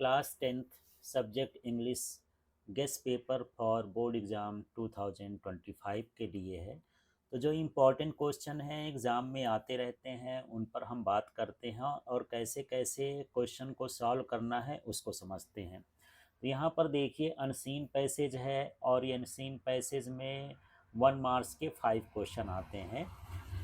Class 10th subject English guest paper for board exam 2025 के लिए है। तो जो इम्पोर्टेंट क्वेश्चन हैं एग्ज़ाम में आते रहते हैं उन पर हम बात करते हैं और कैसे कैसे क्वेश्चन को सॉल्व करना है उसको समझते हैं। तो यहाँ पर देखिए अनसीन पैसेज है और ये अनसीन पैसेज में 1 मार्क्स के 5 क्वेश्चन आते हैं।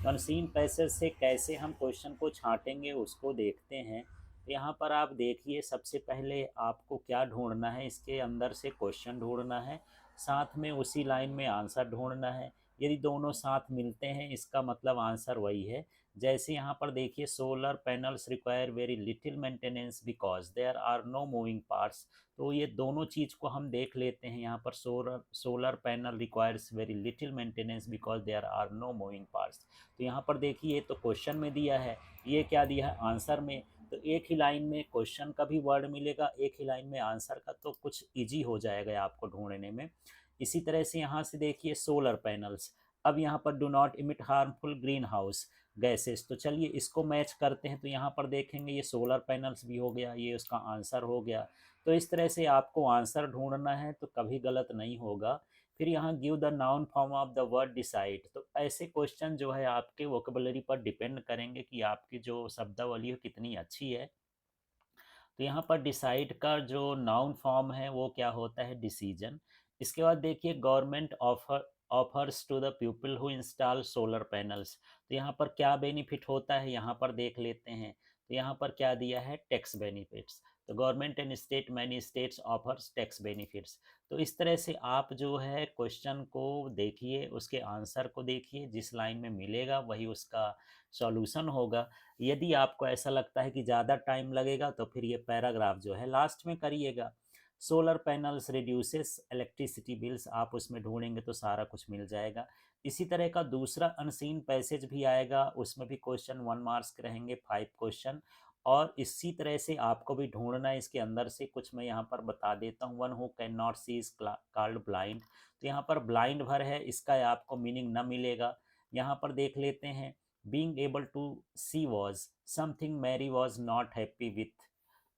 तो अनसीन पैसेज से कैसे हम क्वेश्चन को छांटेंगे उसको देखते हैं। तो यहाँ पर आप देखिए सबसे पहले आपको क्या ढूंढना है, इसके अंदर से क्वेश्चन ढूंढना है, साथ में उसी लाइन में आंसर ढूंढना है। यदि दोनों साथ मिलते हैं इसका मतलब आंसर वही है। जैसे यहाँ पर देखिए solar panels require very little maintenance because there are no moving parts. तो ये दोनों चीज़ को हम देख लेते हैं। यहाँ पर solar panel requires very little maintenance because there are no moving parts. तो यहाँ पर देखिए ये तो क्वेश्चन में दिया है, ये क्या दिया है आंसर में। तो एक ही लाइन में क्वेश्चन का भी वर्ड मिलेगा, एक ही लाइन में आंसर का, तो कुछ इजी हो जाएगा आपको ढूंढने में। इसी तरह से यहाँ से देखिए सोलर पैनल्स, अब यहाँ पर do not emit harmful green house gases, तो चलिए इसको मैच करते हैं। तो यहाँ पर देखेंगे ये सोलर पैनल्स भी हो गया, ये उसका आंसर हो गया। तो इस तरह से आपको आंसर ढूंढना है तो कभी गलत नहीं होगा। फिर यहाँ give the noun form of the word decide, तो ऐसे क्वेश्चन जो है आपके वोकेबलरी पर डिपेंड करेंगे कि आपकी जो शब्दावली है कितनी अच्छी है। तो यहाँ पर डिसाइड का जो नाउन फॉर्म है वो क्या होता है, डिसीजन। इसके बाद देखिए government offers to the people who install solar panels, तो यहाँ पर क्या बेनिफिट होता है यहाँ पर देख लेते हैं। तो यहाँ पर क्या दिया है, टैक्स बेनिफिट्स। तो government and state many states offers tax benefits. तो इस तरह से आप जो है क्वेश्चन को देखिए, उसके आंसर को देखिए, जिस लाइन में मिलेगा वही उसका सॉल्यूशन होगा। यदि आपको ऐसा लगता है कि ज़्यादा टाइम लगेगा तो फिर ये पैराग्राफ जो है लास्ट में करिएगा। Solar panels reduces electricity bills, आप उसमें ढूंढेंगे तो सारा कुछ मिल जाएगा। इसी तरह का दूसरा अनसीन पैसेज भी आएगा, उसमें भी क्वेश्चन 1 मार्क्स के रहेंगे, 5 क्वेश्चन। और इसी तरह से आपको भी ढूंढना है, इसके अंदर से कुछ मैं यहाँ पर बता देता हूँ। One who can not see is called blind, तो यहाँ पर ब्लाइंड भर है, इसका आपको मीनिंग न मिलेगा। यहाँ पर देख लेते हैं, being able to see was something Mary was not happy with।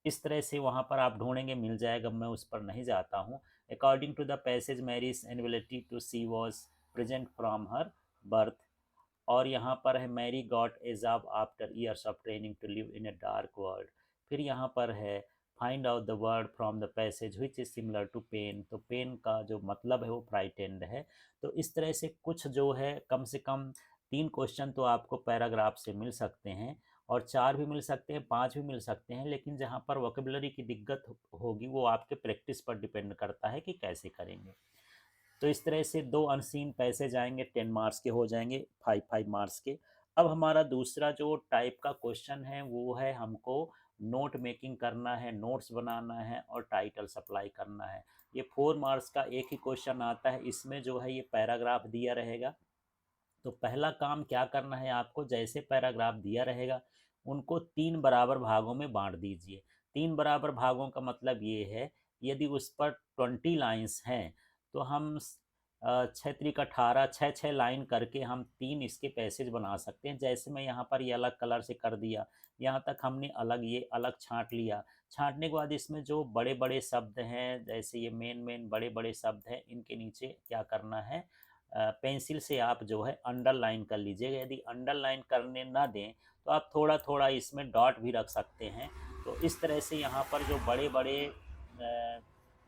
इस तरह से वहाँ पर आप ढूंढेंगे, मिल जाएगा, मैं उस पर नहीं जाता हूँ। According to the passage Mary's inability to see was present from her birth. और यहाँ पर है Mary got a job after years of training to live in a dark world. फिर यहाँ पर है find out the word from the passage which is similar to pain, तो pain का जो मतलब है वो फ्राइटेंड है। तो इस तरह से कुछ जो है कम से कम 3 क्वेश्चन तो आपको पैराग्राफ से मिल सकते हैं, और 4 भी मिल सकते हैं, 5 भी मिल सकते हैं। लेकिन जहाँ पर वोकेबलरी की दिक्कत होगी वो आपके प्रैक्टिस पर डिपेंड करता है कि कैसे करेंगे। तो इस तरह से 2 अनसीन पैसेज आएंगे, 10 मार्क्स के हो जाएंगे, 5 5 मार्क्स के। अब हमारा दूसरा जो टाइप का क्वेश्चन है वो है, हमको नोट मेकिंग करना है, नोट्स बनाना है और टाइटल सप्लाई करना है। ये 4 मार्क्स का एक ही क्वेश्चन आता है, इसमें जो है ये पैराग्राफ दिया रहेगा। तो पहला काम क्या करना है आपको, जैसे पैराग्राफ दिया रहेगा उनको 3 बराबर भागों में बांट दीजिए। 3 बराबर भागों का मतलब ये है, यदि उस पर 20 लाइन्स हैं तो हम 6 3 18, 6 6 लाइन करके हम 3 इसके पैसेज बना सकते हैं। जैसे मैं यहाँ पर ये अलग कलर से कर दिया, यहाँ तक हमने अलग ये अलग छांट लिया। छांटने के बाद इसमें जो बड़े बड़े शब्द हैं, जैसे ये मेन मेन बड़े बड़े शब्द हैं, इनके नीचे क्या करना है, पेंसिल से आप जो है अंडरलाइन कर लीजिएगा। यदि अंडरलाइन करने ना दें तो आप थोड़ा थोड़ा इसमें डॉट भी रख सकते हैं। तो इस तरह से यहाँ पर जो बड़े बड़े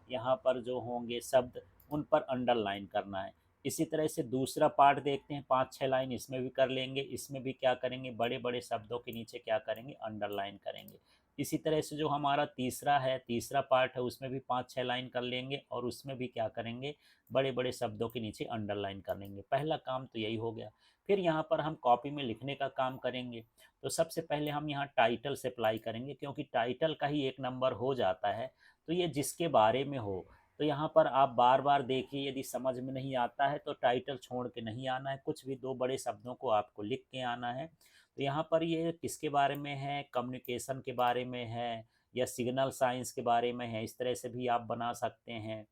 यहाँ पर जो होंगे शब्द उन पर अंडरलाइन करना है। इसी तरह से दूसरा पार्ट देखते हैं, 5 6 लाइन इसमें भी कर लेंगे। इसमें भी क्या करेंगे, बड़े बड़े शब्दों के नीचे क्या करेंगे, अंडरलाइन करेंगे। इसी तरह से जो हमारा तीसरा है, तीसरा पार्ट है, उसमें भी 5 6 लाइन कर लेंगे और उसमें भी क्या करेंगे, बड़े बड़े शब्दों के नीचे अंडरलाइन कर लेंगे। पहला काम तो यही हो गया। फिर यहाँ पर हम कॉपी में लिखने का काम करेंगे। तो सबसे पहले हम यहाँ टाइटल से अप्लाई करेंगे, क्योंकि टाइटल का ही 1 नंबर हो जाता है। तो ये जिसके बारे में हो, तो यहाँ पर आप बार बार देखिए, यदि समझ में नहीं आता है तो टाइटल छोड़ के नहीं आना है, कुछ भी 2 बड़े शब्दों को आपको लिख के आना है। तो यहाँ पर ये किसके बारे में है, कम्युनिकेशन के बारे में है या सिग्नल साइंस के बारे में है, इस तरह से भी आप बना सकते हैं।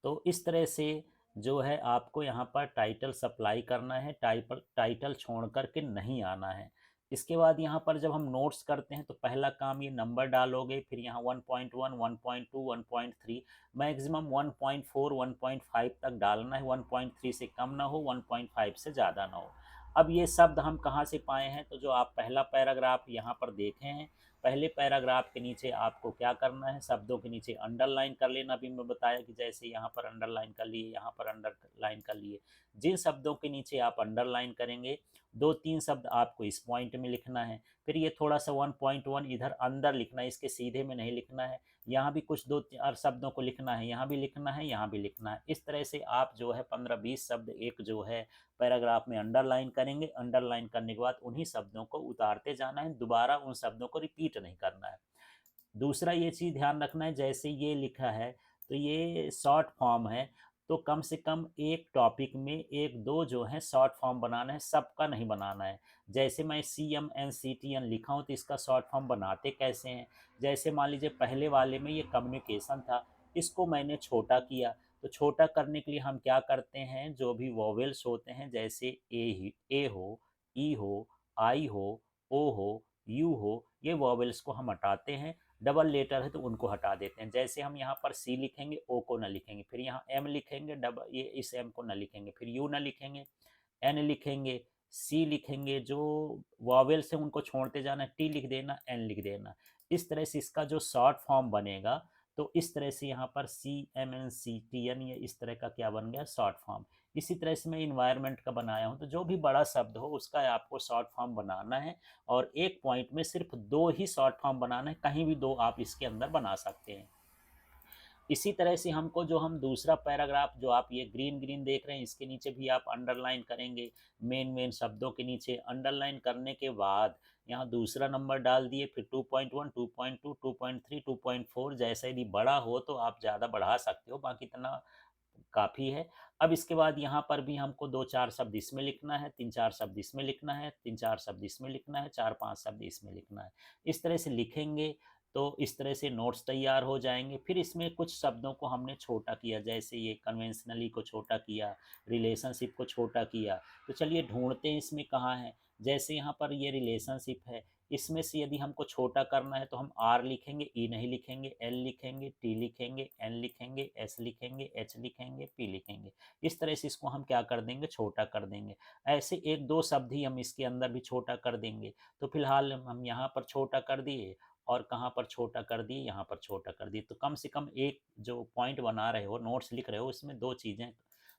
तो इस तरह से जो है आपको यहाँ पर टाइटल सप्लाई करना है, टाइटल छोड़ कर के नहीं आना है। इसके बाद यहाँ पर जब हम नोट्स करते हैं तो पहला काम ये नंबर डालोगे, फिर यहाँ 1.1, 1.2, 1.3, मैक्सिमम 1.4, 1.5 तक डालना है। 1.3 से कम ना हो, 1.5 से ज़्यादा ना हो। अब ये शब्द हम कहाँ से पाए हैं, तो जो आप पहला पैराग्राफ यहाँ पर देखे हैं, पहले पैराग्राफ के नीचे आपको क्या करना है, शब्दों के नीचे अंडरलाइन कर लेना। भी मैं बताया कि जैसे यहाँ पर अंडरलाइन कर लिए, यहाँ पर अंडरलाइन कर लिए। जिन शब्दों के नीचे आप अंडरलाइन करेंगे, 2-3 शब्द आपको इस पॉइंट में लिखना है, फिर ये थोड़ा सा 1.1 इधर अंदर लिखना है, इसके सीधे में नहीं लिखना है। यहाँ भी कुछ 2-4 शब्दों को लिखना है, यहाँ भी लिखना है, यहाँ भी लिखना है। इस तरह से आप जो है 15-20 शब्द एक जो है पैराग्राफ में अंडरलाइन करेंगे। अंडरलाइन करने के बाद उन्हीं शब्दों को उतारते जाना है, दोबारा उन शब्दों को रिपीट नहीं करना है। दूसरा ये चीज़ ध्यान रखना है, जैसे ये लिखा है तो ये शॉर्ट फॉर्म है, तो कम से कम एक टॉपिक में एक दो जो है शॉर्ट फॉर्म बनाना है, सबका नहीं बनाना है। जैसे मैं CMNCTN लिखा हूँ तो इसका शॉर्ट फॉर्म बनाते कैसे हैं, जैसे मान लीजिए पहले वाले में ये कम्युनिकेशन था, इसको मैंने छोटा किया। तो छोटा करने के लिए हम क्या करते हैं, जो भी वॉवेल्स होते हैं, जैसे ए हो, ई हो, आई हो, ओ हो, यू हो, ये वॉवेल्स को हम हटाते हैं। डबल लेटर है तो उनको हटा देते हैं। जैसे हम यहाँ पर सी लिखेंगे, ओ को ना लिखेंगे, फिर यहाँ एम लिखेंगे, डबल ये इस एम को ना लिखेंगे, फिर यू ना लिखेंगे, एन लिखेंगे, सी लिखेंगे। जो वॉवेल्स हैं उनको छोड़ते जाना, टी लिख देना, एन लिख देना। इस तरह से इसका जो शॉर्ट फॉर्म बनेगा, तो इस तरह से यहाँ पर CMNCTN, ये इस तरह का क्या बन गया, शॉर्ट फॉर्म। इसी तरह से मैं इन्वायरमेंट का बनाया हूँ, तो जो भी बड़ा शब्द हो उसका आपको शॉर्ट फॉर्म बनाना है, और एक पॉइंट में सिर्फ दो ही शॉर्ट फॉर्म बनाना है, कहीं भी दो आप इसके अंदर बना सकते हैं। इसी तरह से हमको जो हम दूसरा पैराग्राफ जो आप ये ग्रीन ग्रीन देख रहे हैं, इसके नीचे भी आप अंडरलाइन करेंगे। मेन मेन शब्दों के नीचे अंडरलाइन करने के बाद यहाँ दूसरा नंबर डाल दिए, फिर 2.1, 2.2, 2.3, 2.4, जैसा यदि बड़ा हो तो आप ज़्यादा बढ़ा सकते हो, बाकी इतना काफ़ी है। अब इसके बाद यहाँ पर भी हमको 2-4 शब्द इसमें लिखना है, 3-4 शब्द इसमें लिखना है, 3-4 शब्द इसमें लिखना है, 4-5 शब्द इसमें लिखना है। इस तरह से लिखेंगे तो इस तरह से नोट्स तैयार हो जाएंगे। फिर इसमें कुछ शब्दों को हमने छोटा किया, जैसे ये कन्वेंशनली को छोटा किया, रिलेशनशिप को छोटा किया। तो चलिए ढूंढते हैं इसमें कहाँ है। जैसे यहाँ पर ये रिलेशनशिप है, इसमें से यदि हमको छोटा करना है तो हम आर लिखेंगे, ई नहीं लिखेंगे, एल लिखेंगे, टी लिखेंगे, एन लिखेंगे, एस लिखेंगे, एच लिखेंगे, पी लिखेंगे। इस तरह से इसको हम क्या कर देंगे, छोटा कर देंगे। ऐसे एक दो शब्द ही हम इसके अंदर भी छोटा कर देंगे। तो फिलहाल हम यहाँ पर छोटा कर दिए, और कहाँ पर छोटा कर दिए, यहाँ पर छोटा कर दिए। तो कम से कम एक जो पॉइंट बना रहे हो, नोट्स लिख रहे हो, इसमें दो चीज़ें,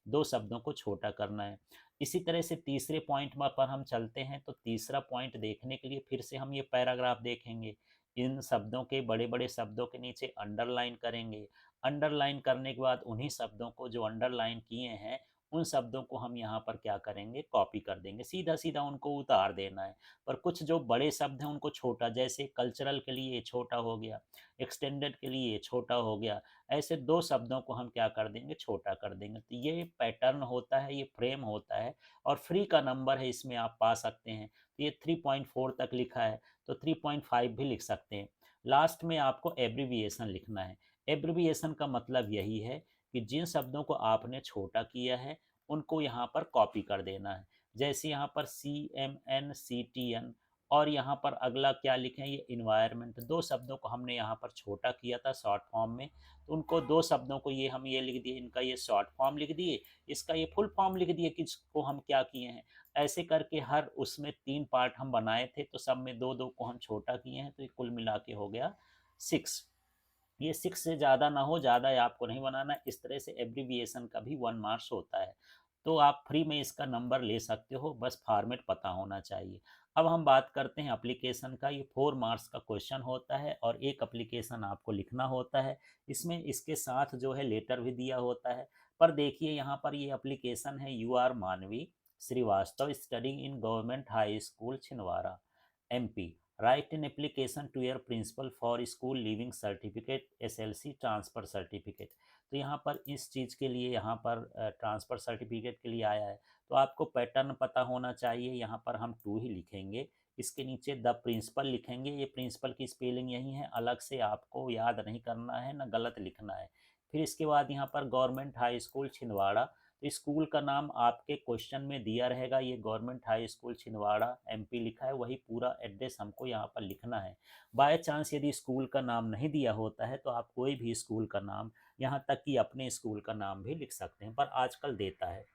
दो शब्दों को छोटा करना है। इसी तरह से तीसरे पॉइंट पर हम चलते हैं, तो तीसरा पॉइंट देखने के लिए फिर से हम ये पैराग्राफ देखेंगे। इन शब्दों के, बड़े बड़े शब्दों के नीचे अंडरलाइन करेंगे। अंडरलाइन करने के बाद उन्हीं शब्दों को जो अंडरलाइन किए हैं, उन शब्दों को हम यहाँ पर क्या करेंगे, कॉपी कर देंगे, सीधा सीधा उनको उतार देना है। पर कुछ जो बड़े शब्द हैं उनको छोटा, जैसे कल्चरल के लिए छोटा हो गया, एक्सटेंडेड के लिए छोटा हो गया, ऐसे दो शब्दों को हम क्या कर देंगे, छोटा कर देंगे। तो ये पैटर्न होता है, ये फ्रेम होता है, और फ्री का नंबर है, इसमें आप पा सकते हैं। तो ये 3.4 तक लिखा है, तो 3.5 भी लिख सकते हैं। लास्ट में आपको एब्रीविएशन लिखना है। एब्रीविएशन का मतलब यही है कि जिन शब्दों को आपने छोटा किया है उनको यहाँ पर कॉपी कर देना है। जैसे यहाँ पर CMNCTN, और यहाँ पर अगला क्या लिखें, ये इन्वायरमेंट। दो शब्दों को हमने यहाँ पर छोटा किया था शॉर्ट फॉर्म में, तो उनको दो शब्दों को ये हम ये लिख दिए, इनका ये शॉर्ट फॉर्म लिख दिए, इसका ये फुल फॉर्म लिख दिए कि इसको हम क्या किए हैं। ऐसे करके हर उसमें 3 पार्ट हम बनाए थे, तो सब में दो दो को हम छोटा किए हैं, तो ये कुल मिला के हो गया 6। ये 6 से ज़्यादा ना हो, ज़्यादा आपको नहीं बनाना। इस तरह से एब्रीविएशन का भी 1 मार्क्स होता है। तो आप फ्री में इसका नंबर ले सकते हो, बस फॉर्मेट पता होना चाहिए। अब हम बात करते हैं एप्लीकेशन का। ये 4 मार्क्स का क्वेश्चन होता है, और एक एप्लीकेशन आपको लिखना होता है। इसमें इसके साथ जो है लेटर भी दिया होता है। पर देखिए यहाँ पर ये एप्लीकेशन है, you are Manvi Srivastava studying in government high school Chhindwara MP। Write an application to your principal for school leaving certificate, SLC transfer certificate. तो यहाँ पर इस चीज़ के लिए, यहाँ पर ट्रांसफ़र सर्टिफिकेट के लिए आया है, तो आपको पैटर्न पता होना चाहिए। यहाँ पर हम टू ही लिखेंगे, इसके नीचे द प्रिंसिपल लिखेंगे। ये प्रिंसिपल की स्पेलिंग यही है, अलग से आपको याद नहीं करना है, ना गलत लिखना है। फिर इसके बाद यहाँ पर गवर्नमेंट हाई स्कूल छिंदवाड़ा, तो स्कूल का नाम आपके क्वेश्चन में दिया रहेगा, ये government high school Chhindwara MP लिखा है, वही पूरा एड्रेस हमको यहाँ पर लिखना है। बाय चांस यदि स्कूल का नाम नहीं दिया होता है तो आप कोई भी स्कूल का नाम, यहाँ तक कि अपने स्कूल का नाम भी लिख सकते हैं, पर आजकल देता है।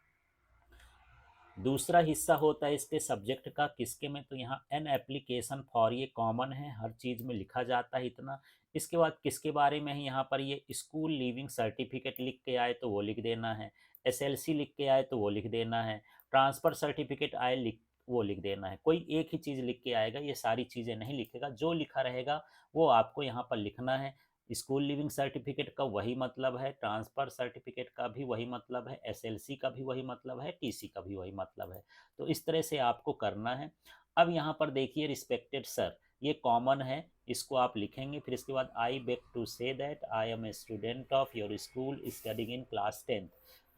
दूसरा हिस्सा होता है इसके सब्जेक्ट का, किसके में, तो यहाँ एन एप्लीकेशन फॉर, ये कॉमन है, हर चीज़ में लिखा जाता है इतना। इसके बाद किसके बारे में है, यहाँ पर ये स्कूल लीविंग सर्टिफिकेट लिख के आए तो वो लिख देना है, एसएलसी लिख के आए तो वो लिख देना है, ट्रांसफ़र सर्टिफिकेट आए वो लिख देना है। कोई एक ही चीज़ लिख के आएगा, ये सारी चीज़ें नहीं लिखेगा, जो लिखा रहेगा वो आपको यहाँ पर लिखना है। स्कूल लिविंग सर्टिफिकेट का वही मतलब है, ट्रांसफ़र सर्टिफिकेट का भी वही मतलब है, एसएलसी का भी वही मतलब है, टीसी का भी वही मतलब है। तो इस तरह से आपको करना है। अब यहाँ पर देखिए रिस्पेक्टेड सर, ये कॉमन है, इसको आप लिखेंगे। फिर इसके बाद I beg to say that I am a student of your school studying in class 10th।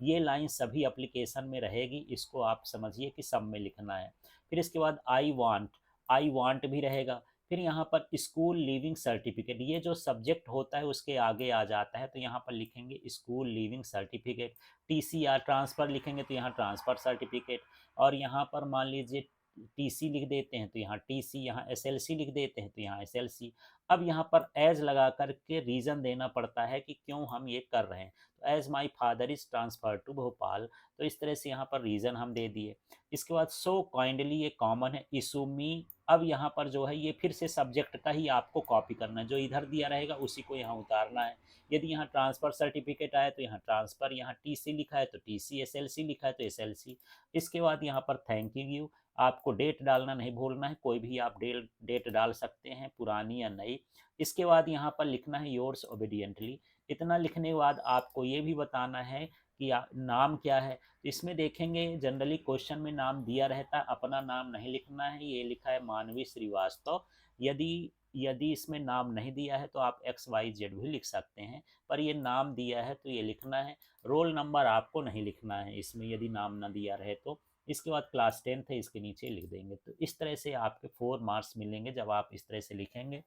ये लाइन सभी एप्लीकेशन में रहेगी, इसको आप समझिए कि सब में लिखना है। फिर इसके बाद आई वांट भी रहेगा। फिर यहाँ पर स्कूल लीविंग सर्टिफिकेट, ये जो सब्जेक्ट होता है उसके आगे आ जाता है, तो यहाँ पर लिखेंगे स्कूल लीविंग सर्टिफिकेट। टीसी या ट्रांसफ़र लिखेंगे तो यहाँ ट्रांसफ़र सर्टिफिकेट, और यहाँ पर मान लीजिए टीसी लिख देते हैं तो यहाँ टीसी, यहाँ एसएलसी लिख देते हैं तो यहाँ एसएलसी। अब यहाँ पर एज लगा करके रीज़न देना पड़ता है कि क्यों हम ये कर रहे हैं, तो as my father is transfer to Bhopal, तो इस तरह से यहाँ पर रीज़न हम दे दिए। इसके बाद सो काइंडली, ये कॉमन है, इशू मी। अब यहाँ पर जो है ये फिर से सब्जेक्ट का ही आपको कॉपी करना है, जो इधर दिया रहेगा उसी को यहाँ उतारना है। यदि यहाँ ट्रांसफ़र सर्टिफिकेट आए तो यहाँ ट्रांसफ़र, यहाँ टीसी लिखा है तो टीसी, एसएलसी लिखा है तो एसएलसी। इसके बाद यहाँ पर थैंक यू, आपको डेट डालना नहीं भूलना है, कोई भी आप डेट डाल सकते हैं, पुरानी या नई। इसके बाद यहाँ पर लिखना है योर्स ओबीडियंटली। इतना लिखने के बाद आपको ये भी बताना है कि नाम क्या है। तो इसमें देखेंगे जनरली क्वेश्चन में नाम दिया रहता है, अपना नाम नहीं लिखना है, ये लिखा है मानवी श्रीवास्तव। यदि यदि इसमें नाम नहीं दिया है तो आप XYZ भी लिख सकते हैं, पर ये नाम दिया है तो ये लिखना है। रोल नंबर आपको नहीं लिखना है इसमें, यदि नाम ना दिया रहे तो। इसके बाद क्लास 10th है, इसके नीचे लिख देंगे। तो इस तरह से आपके 4 मार्क्स मिलेंगे जब आप इस तरह से लिखेंगे।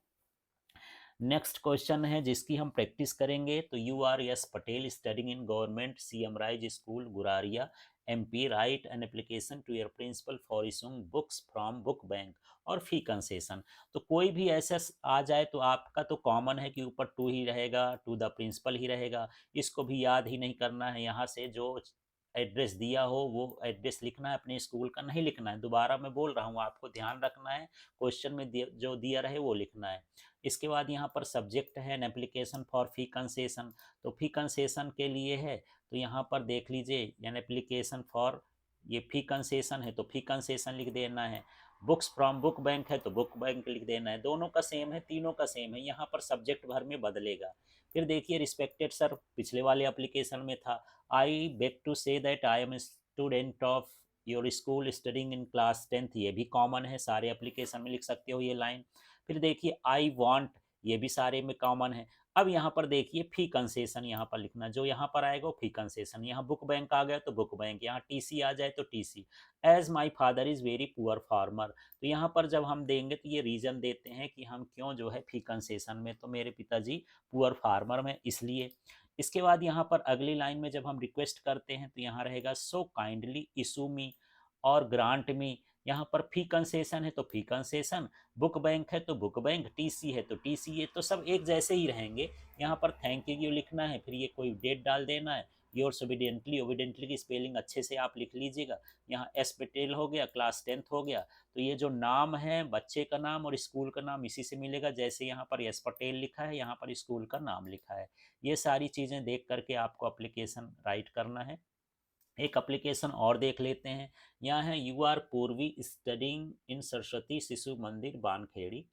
नेक्स्ट क्वेश्चन है जिसकी हम प्रैक्टिस करेंगे, तो you are Yash Patel studying in government CM rise school Guraria MP, write an application to your principal for issuing books from book bank और फी कंसेशन। तो कोई भी ऐसा आ जाए तो आपका तो कॉमन है कि ऊपर टू ही रहेगा, टू द प्रिंसिपल ही रहेगा, इसको भी याद ही नहीं करना है। यहाँ से जो एड्रेस दिया हो वो एड्रेस लिखना है, अपने स्कूल का नहीं लिखना है। दोबारा मैं बोल रहा हूँ, आपको ध्यान रखना है, क्वेश्चन में जो दिया रहे वो लिखना है। इसके बाद यहाँ पर सब्जेक्ट है an application for fee concession, तो फी कंसेशन के लिए है, तो यहाँ पर देख लीजिए एन एप्लीकेशन फॉर, ये फी कंसेशन है तो फी कंसेशन लिख देना है। बुक्स फ्रॉम बुक बैंक है तो बुक बैंक लिख देना है। दोनों का सेम है, तीनों का सेम है, यहाँ पर सब्जेक्ट भर में बदलेगा। फिर देखिए रिस्पेक्टेड सर, पिछले वाले एप्लीकेशन में था I beg to say that I am student of your school studying in class 10th, ये भी कॉमन है, सारे एप्लीकेशन में लिख सकते हो ये लाइन। फिर देखिए आई वांट, ये भी सारे में कॉमन है। अब यहाँ पर देखिए फी कंसेशन यहाँ पर लिखना, जो यहाँ पर आएगा वो फी कंसेशन। यहाँ बुक बैंक आ गया तो बुक बैंक, यहाँ टीसी आ जाए तो TC. As my father is very poor farmer, तो यहाँ पर जब हम देंगे तो ये रीज़न देते हैं कि हम क्यों जो है फी कंसेशन में, तो मेरे पिताजी पुअर फार्मर में इसलिए। इसके बाद यहाँ पर अगली लाइन में जब हम रिक्वेस्ट करते हैं तो यहाँ रहेगा सो काइंडली इशू मी और ग्रांट मी। यहाँ पर फी कंसेशन है तो फी कंसेशन, बुक बैंक है तो बुक बैंक, टीसी है तो टीसी, ये तो सब एक जैसे ही रहेंगे। यहाँ पर थैंक यू लिखना है, फिर ये कोई डेट डाल देना है। योर्स ओबीडियंटली, ओबीडियंटली की स्पेलिंग अच्छे से आप लिख लीजिएगा। यहाँ एस पटेल हो गया, क्लास 10th हो गया, तो ये जो नाम है बच्चे का नाम और स्कूल का नाम इसी से मिलेगा, जैसे यहाँ पर एस पटेल लिखा है यहाँ पर स्कूल का नाम लिखा है। ये सारी चीज़ें देख करके आपको एप्लीकेशन राइट करना है। एक एप्लीकेशन और देख लेते हैं। यहाँ है you are Purvi studying in Saraswati Shishu Mandir Bankhedi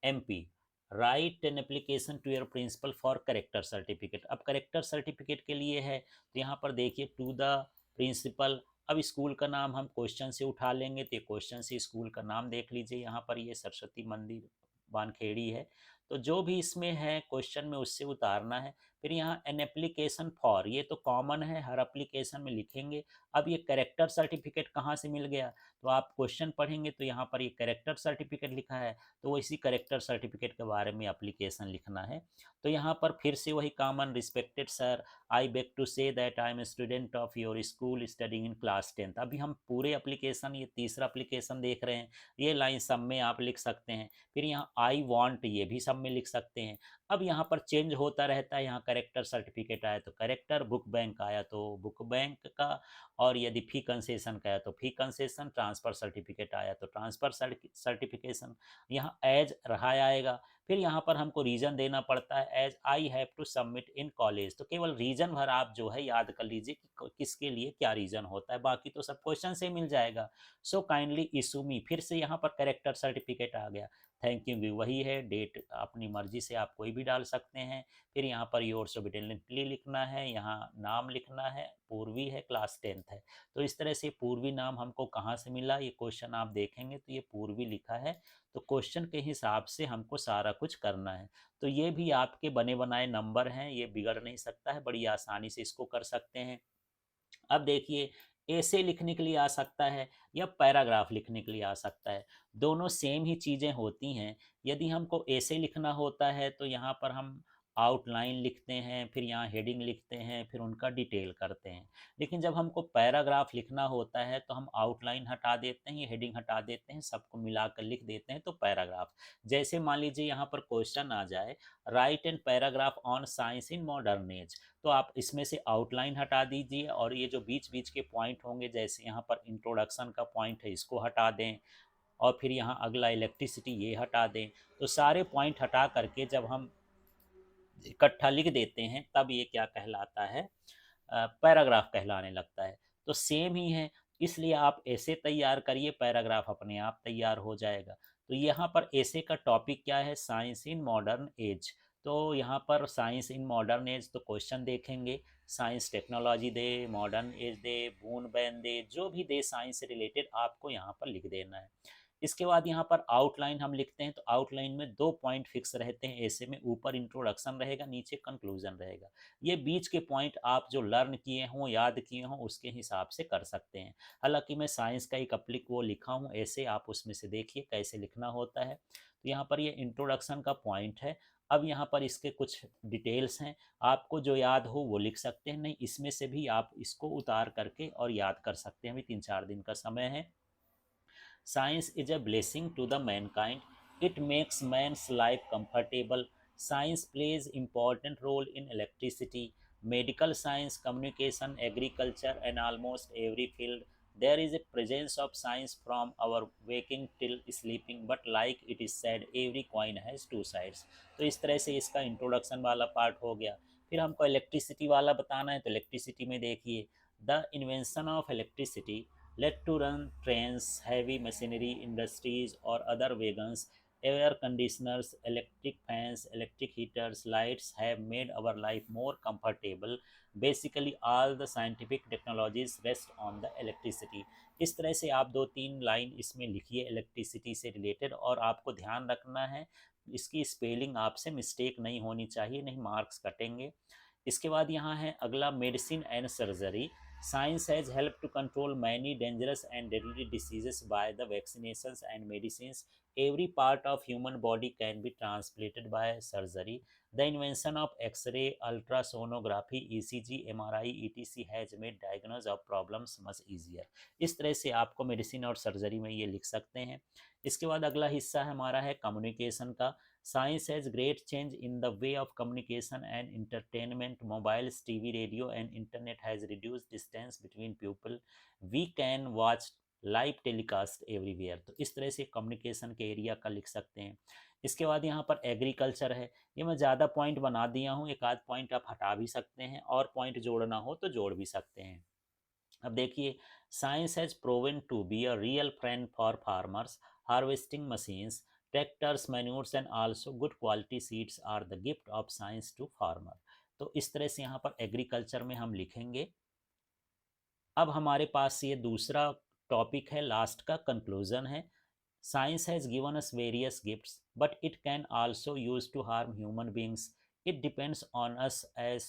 MP, write an application to your principal for character certificate. अब करेक्टर सर्टिफिकेट के लिए है तो यहाँ पर देखिए टू द प्रिंसिपल। अब स्कूल का नाम हम क्वेश्चन से उठा लेंगे, तो क्वेश्चन से स्कूल का नाम देख लीजिए, यहाँ पर ये सरस्वती मंदिर बानखेड़ी है, तो जो भी इसमें है क्वेश्चन में उससे उतारना है। फिर यहाँ एन एप्लीकेशन फॉर, ये तो कॉमन है, हर एप्लीकेशन में लिखेंगे। अब ये कैरेक्टर सर्टिफिकेट कहाँ से मिल गया, तो आप क्वेश्चन पढ़ेंगे तो यहाँ पर ये कैरेक्टर सर्टिफिकेट लिखा है, तो इसी कैरेक्टर सर्टिफिकेट के बारे में एप्लीकेशन लिखना है। तो यहाँ पर फिर से वही common, respected sir, I beg to say that I am a student of your school studying in class 10th। अभी हम पूरे एप्लीकेशन, ये तीसरा एप्लीकेशन देख रहे हैं, ये लाइन सब में आप लिख सकते हैं। फिर यहाँ आई वांट, ये भी सब में लिख सकते हैं। अब यहाँ पर चेंज होता रहता है, यहाँ करेक्टर सर्टिफिकेट आया तो करेक्टर, बुक बैंक आया तो बुक बैंक का, और यदि फी कंसेशन का है तो फी कंसेशन, ट्रांसफ़र सर्टिफिकेट आया तो ट्रांसफ़र सर्टिफिकेशन, यहाँ एज रहा आएगा। फिर यहाँ पर हमको रीज़न देना पड़ता है, as I have to submit in college, तो केवल रीज़न भर आप जो है याद कर लीजिए कि किसके लिए क्या रीज़न होता है, बाकी तो सब क्वेश्चन से मिल जाएगा। सो काइंडली इशू मी, फिर से यहाँ पर करेक्टर सर्टिफिकेट आ गया। थैंक यू भी वही है, डेट अपनी मर्जी से आप कोई भी डाल सकते हैं। फिर यहाँ पर योर्स ओबिडियंटली लिखना है, यहाँ नाम लिखना है, पूर्वी है, क्लास 10th है। तो इस तरह से पूर्वी नाम हमको कहाँ से मिला, ये क्वेश्चन आप देखेंगे तो ये पूर्वी लिखा है, तो क्वेश्चन के हिसाब से हमको सारा कुछ करना है। तो ये भी आपके बने बनाए नंबर हैं, ये बिगड़ नहीं सकता है, बड़ी आसानी से इसको कर सकते हैं। अब देखिए, ऐसे लिखने के लिए आ सकता है या पैराग्राफ लिखने के लिए आ सकता है, दोनों सेम ही चीज़ें होती हैं। यदि हमको ऐसे लिखना होता है तो यहाँ पर हम आउटलाइन लिखते हैं, फिर यहाँ हेडिंग लिखते हैं, फिर उनका डिटेल करते हैं। लेकिन जब हमको पैराग्राफ लिखना होता है तो हम आउटलाइन हटा देते हैं, ये हेडिंग हटा देते हैं, सबको मिलाकर लिख देते हैं, तो पैराग्राफ। जैसे मान लीजिए यहाँ पर क्वेश्चन आ जाए, write an paragraph on science in modern age, तो आप इसमें से आउटलाइन हटा दीजिए, और ये जो बीच बीच के पॉइंट होंगे, जैसे यहाँ पर इंट्रोडक्शन का पॉइंट है, इसको हटा दें, और फिर यहाँ अगला इलेक्ट्रिसिटी, ये हटा दें। तो सारे पॉइंट हटा करके जब हम इकट्ठा लिख देते हैं तब ये क्या कहलाता है, पैराग्राफ कहलाने लगता है। तो सेम ही है, इसलिए आप ऐसे तैयार करिए, पैराग्राफ अपने आप तैयार हो जाएगा। तो यहाँ पर ऐसे का टॉपिक क्या है, साइंस इन मॉडर्न एज। तो यहाँ पर साइंस इन मॉडर्न एज, तो क्वेश्चन देखेंगे, साइंस टेक्नोलॉजी दे, मॉडर्न एज दे, बून बैन दे, जो भी दे साइंस से रिलेटेड आपको यहाँ पर लिख देना है। इसके बाद यहाँ पर आउटलाइन हम लिखते हैं, तो आउटलाइन में 2 पॉइंट फिक्स रहते हैं, ऐसे में ऊपर इंट्रोडक्शन रहेगा, नीचे कंक्लूजन रहेगा। ये बीच के पॉइंट आप जो लर्न किए हों, याद किए हों, उसके हिसाब से कर सकते हैं। हालांकि मैं साइंस का एक अप्लिक वो लिखा हूँ, ऐसे आप उसमें से देखिए कैसे लिखना होता है। तो यहाँ पर ये इंट्रोडक्शन का पॉइंट है। अब यहाँ पर इसके कुछ डिटेल्स हैं, आपको जो याद हो वो लिख सकते हैं, नहीं इसमें से भी आप इसको उतार करके और याद कर सकते हैं। अभी 3-4 दिन का समय है। Science is a blessing to the mankind. It makes man's life comfortable. Science plays important role in electricity, medical science, communication, agriculture, and almost every field. There is a presence of science from our waking till sleeping, but like it is said, every coin has two sides. तो इस तरह से इसका introduction वाला part हो गया। फिर हमको इलेक्ट्रिसिटी वाला बताना है, तो इलेक्ट्रिसिटी में देखिए, the invention of electricity led to run trains, heavy machinery, industries, or other wagons, air conditioners, electric fans, electric heaters, lights have made our life more comfortable. Basically, all the scientific technologies rest on the electricity. इस तरह से आप 2-3 line इसमें लिखिए electricity से related, और आपको ध्यान रखना है इसकी स्पेलिंग आपसे मिस्टेक नहीं होनी चाहिए, नहीं मार्क्स कटेंगे। इसके बाद यहाँ है अगला, medicine and surgery. Science has helped to control many dangerous and deadly diseases by the vaccinations and medicines. Every part of human body can be transplanted by surgery. The invention of X-ray, ultrasonography, ECG, MRI, etc. has made diagnosis of problems much easier. इस तरह से आपको medicine और surgery में ये लिख सकते हैं। इसके बाद अगला हिस्सा हमारा है कम्युनिकेशन का। Science has great change in the way of communication and entertainment. Mobiles, TV, radio, and internet has reduced distance between people. We can watch live telecast everywhere. तो इस तरह से कम्युनिकेशन के एरिया का लिख सकते हैं। इसके बाद यहाँ पर एग्रीकल्चर है, ये मैं ज़्यादा पॉइंट बना दिया हूँ, एक आध पॉइंट आप हटा भी सकते हैं, और पॉइंट जोड़ना हो तो जोड़ भी सकते हैं। अब देखिए, science has proven to be a real friend for farmers, harvesting machines, tractors, manures and also good quality seeds are the gift of science to farmer. तो इस तरह से यहाँ पर एग्रीकल्चर में हम लिखेंगे। अब हमारे पास ये दूसरा टॉपिक है, लास्ट का कंक्लूजन है। Science has given us various gifts but it can also use to harm human beings. It depends on us as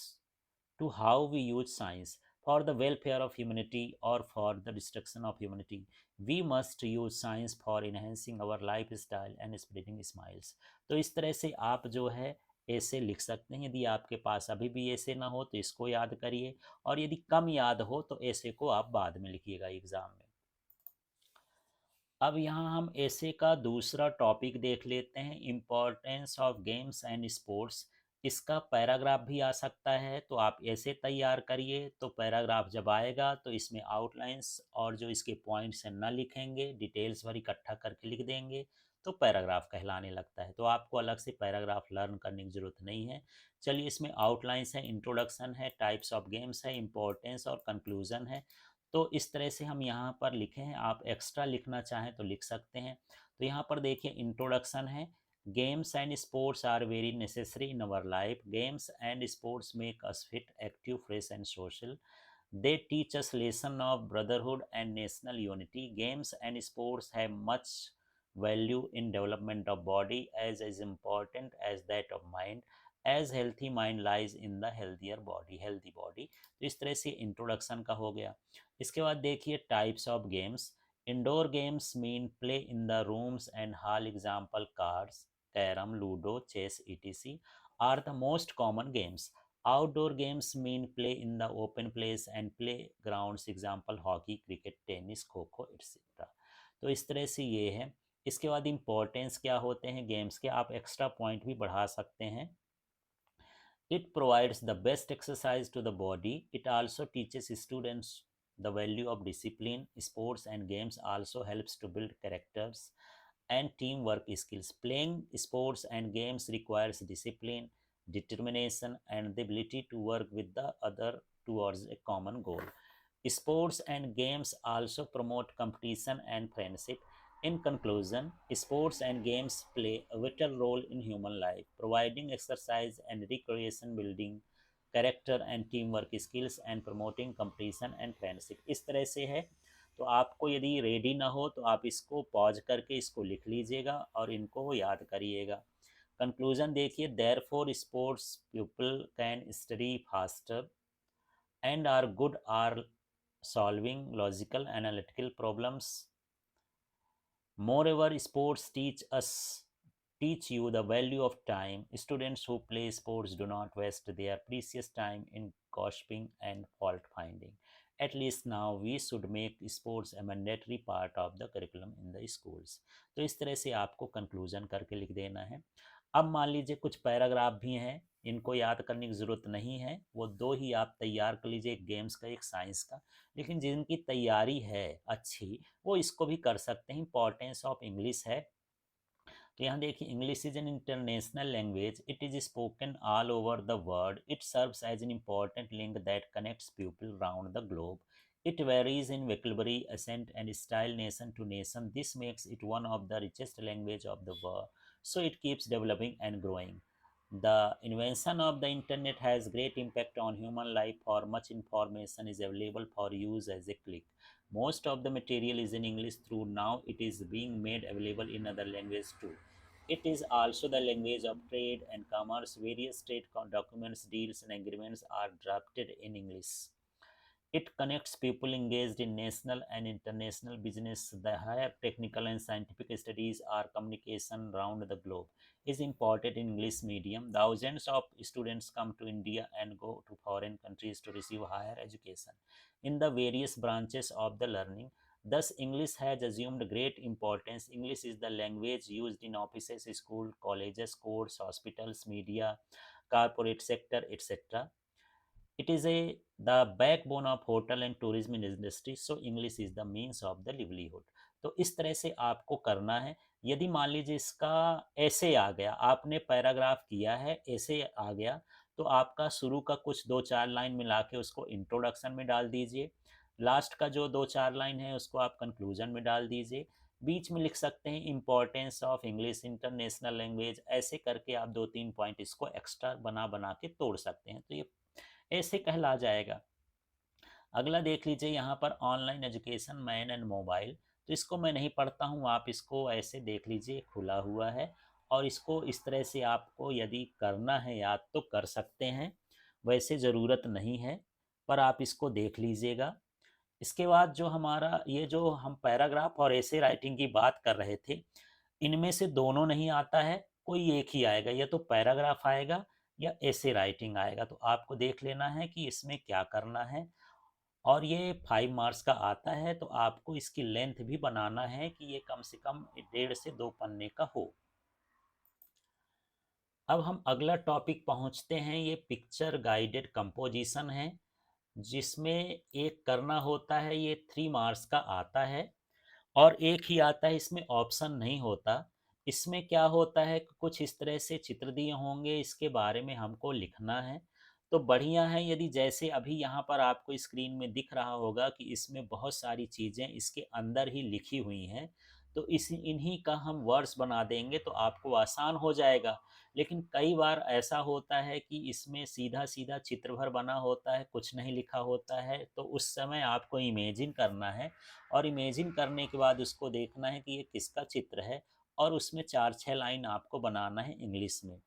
to how we use science for the welfare of humanity or for the destruction of humanity. We must use science for enhancing our lifestyle and spreading smiles. तो इस तरह से आप जो है ऐसे लिख सकते हैं। यदि आपके पास अभी भी ऐसे ना हो तो इसको याद करिए, और यदि कम याद हो तो ऐसे को आप बाद में लिखिएगा एग्ज़ाम में। अब यहाँ हम ऐसे का दूसरा टॉपिक देख लेते हैं, importance of games and sports. इसका पैराग्राफ भी आ सकता है, तो आप ऐसे तैयार करिए। तो पैराग्राफ जब आएगा तो इसमें आउटलाइंस और जो इसके पॉइंट्स हैं न लिखेंगे, डिटेल्स भर इकट्ठा करके लिख देंगे तो पैराग्राफ कहलाने लगता है। तो आपको अलग से पैराग्राफ लर्न करने की ज़रूरत नहीं है। चलिए, इसमें आउटलाइंस है, इंट्रोडक्शन है, टाइप्स ऑफ गेम्स है, इम्पोर्टेंस और कंक्लूजन है। तो इस तरह से हम यहाँ पर लिखे हैं। आप एक्स्ट्रा लिखना चाहें तो लिख सकते हैं। तो यहाँ पर देखिए इंट्रोडक्शन है, games and sports are very necessary in our life. Games and sports make us fit, active, fresh and social. They teach us lesson of brotherhood and national unity. Games and sports have much value in development of body as important as that of mind. As healthy mind lies in the healthier body, healthy body. तो इस तरह से introduction का हो गया। इसके बाद देखिए types of games. Indoor games mean play in the rooms and hall, example cards, carrom, ludo, chess, etc. are the most common games. Outdoor games mean play in the open place and playgrounds, example hockey, cricket, tennis, kho kho, etc. तो इस तरह से ये है। इसके बाद importance क्या होते हैं गेम्स के, आप एक्स्ट्रा पॉइंट भी बढ़ा सकते हैं। It provides the best exercise to the body. It also teaches students the value of discipline. Sports and games also helps to build characters and teamwork skills. Playing sports and games requires discipline, determination, and the ability to work with the other towards a common goal. Sports and games also promote competition and friendship. In conclusion, sports and games play a vital role in human life, providing exercise and recreation, building character and teamwork skills, and promoting competition and friendship. इस तरह से है। तो आपको यदि ready ना हो तो आप इसको पॉज करके इसको लिख लीजिएगा और इनको याद करिएगा। कंक्लूजन देखिए, therefore sports people can study faster and are good are solving logical analytical problems. Moreover, sports teach you the value of time. Students who play sports do not waste their precious time in gossiping and fault finding. At least now we should make sports a mandatory part of the curriculum in the schools. तो इस तरह से आपको conclusion करके लिख देना है। अब मान लीजिए कुछ पैराग्राफ भी हैं, इनको याद करने की ज़रूरत नहीं है, वो दो ही आप तैयार कर लीजिए, एक गेम्स का एक साइंस का। लेकिन जिनकी तैयारी है अच्छी वो इसको भी कर सकते हैं। इंपॉर्टेंस ऑफ इंग्लिश है, तो यहाँ देखिए, English is an international language, it is spoken all over the world, it serves as an important link that connects people round the globe, it varies in vocabulary, accent, and style nation to nation. This makes it one of the richest language of the world. So it keeps developing and growing. The invention of the internet has great impact on human life, for much information is available for use as a click. Most of the material is in English, through now it is being made available in other languages too. It is also the language of trade and commerce. Various trade documents, deals, and agreements are drafted in English. It connects people engaged in national and international business. The higher technical and scientific studies or communication around the globe is important in English medium. Thousands of students come to India and go to foreign countries to receive higher education in the various branches of the learning. Thus, English has assumed great importance. English is the language used in offices, schools, colleges, courts, hospitals, media, corporate sector, etc. It is the backbone of hotel and tourism industry. So English is the means of the livelihood. तो इस तरह से आपको करना है। यदि मान लीजिए इसका ऐसे आ गया, आपने पैराग्राफ किया है, ऐसे आ गया, तो आपका शुरू का कुछ दो चार लाइन मिला के उसको इंट्रोडक्शन में डाल दीजिए। लास्ट का जो दो चार लाइन है उसको आप कंक्लूजन में डाल दीजिए। बीच में लिख सकते हैं importance of English international language. ऐसे करके आप दो तीन पॉइंट इसको एक्स्ट्रा बना बना के तोड़ सकते हैं, तो ये ऐसे कहला जाएगा। अगला देख लीजिए यहाँ पर, online education man and mobile. तो इसको मैं नहीं पढ़ता हूँ, आप इसको ऐसे देख लीजिए, खुला हुआ है। और इसको इस तरह से आपको यदि करना है याद तो कर सकते हैं, वैसे ज़रूरत नहीं है, पर आप इसको देख लीजिएगा। इसके बाद जो हमारा ये जो हम पैराग्राफ और ऐसे राइटिंग की बात कर रहे थे, इनमें से दोनों नहीं आता है, कोई एक ही आएगा, या तो पैराग्राफ आएगा या ऐसे राइटिंग आएगा। तो आपको देख लेना है कि इसमें क्या करना है। और ये 5 मार्क्स का आता है, तो आपको इसकी लेंथ भी बनाना है कि ये कम से कम 1.5 से 2 पन्ने का हो। अब हम अगला टॉपिक पहुंचते हैं, ये पिक्चर गाइडेड कंपोजिशन है, जिसमें एक करना होता है, ये 3 मार्क्स का आता है। और एक ही आता है, इसमें ऑप्शन नहीं होता। इसमें क्या होता है कि कुछ इस तरह से चित्र दिए होंगे, इसके बारे में हमको लिखना है। तो बढ़िया है यदि जैसे अभी यहाँ पर आपको स्क्रीन में दिख रहा होगा कि इसमें बहुत सारी चीज़ें इसके अंदर ही लिखी हुई हैं, तो इन्हीं का हम वर्ड्स बना देंगे तो आपको आसान हो जाएगा। लेकिन कई बार ऐसा होता है कि इसमें सीधा सीधा चित्र भर बना होता है, कुछ नहीं लिखा होता है, तो उस समय आपको इमेजिन करना है, और इमेजिन करने के बाद उसको देखना है कि ये किसका चित्र है, और उसमें 4-6 लाइन आपको बनाना है इंग्लिश में।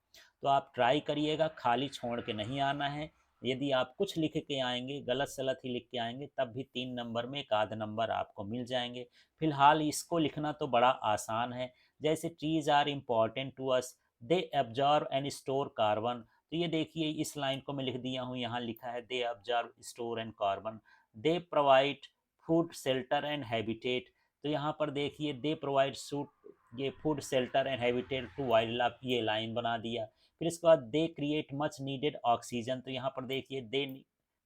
तो आप ट्राई करिएगा, खाली छोड़ के नहीं आना है। यदि आप कुछ लिख के आएंगे, गलत सलत ही लिख के आएंगे, तब भी 3 नंबर में एक आध नंबर आपको मिल जाएंगे। फिलहाल इसको लिखना तो बड़ा आसान है, जैसे trees are important to us, they absorb and store carbon. तो ये देखिए, इस लाइन को मैं लिख दिया हूँ, यहाँ लिखा है they absorb store and carbon. They provide food shelter and habitat. तो यहाँ पर देखिए, दे प्रोवाइड सूट ये food shelter and habitat to wild life, ये लाइन बना दिया। फिर इसके बाद they create much needed oxygen. तो यहाँ पर देखिए, they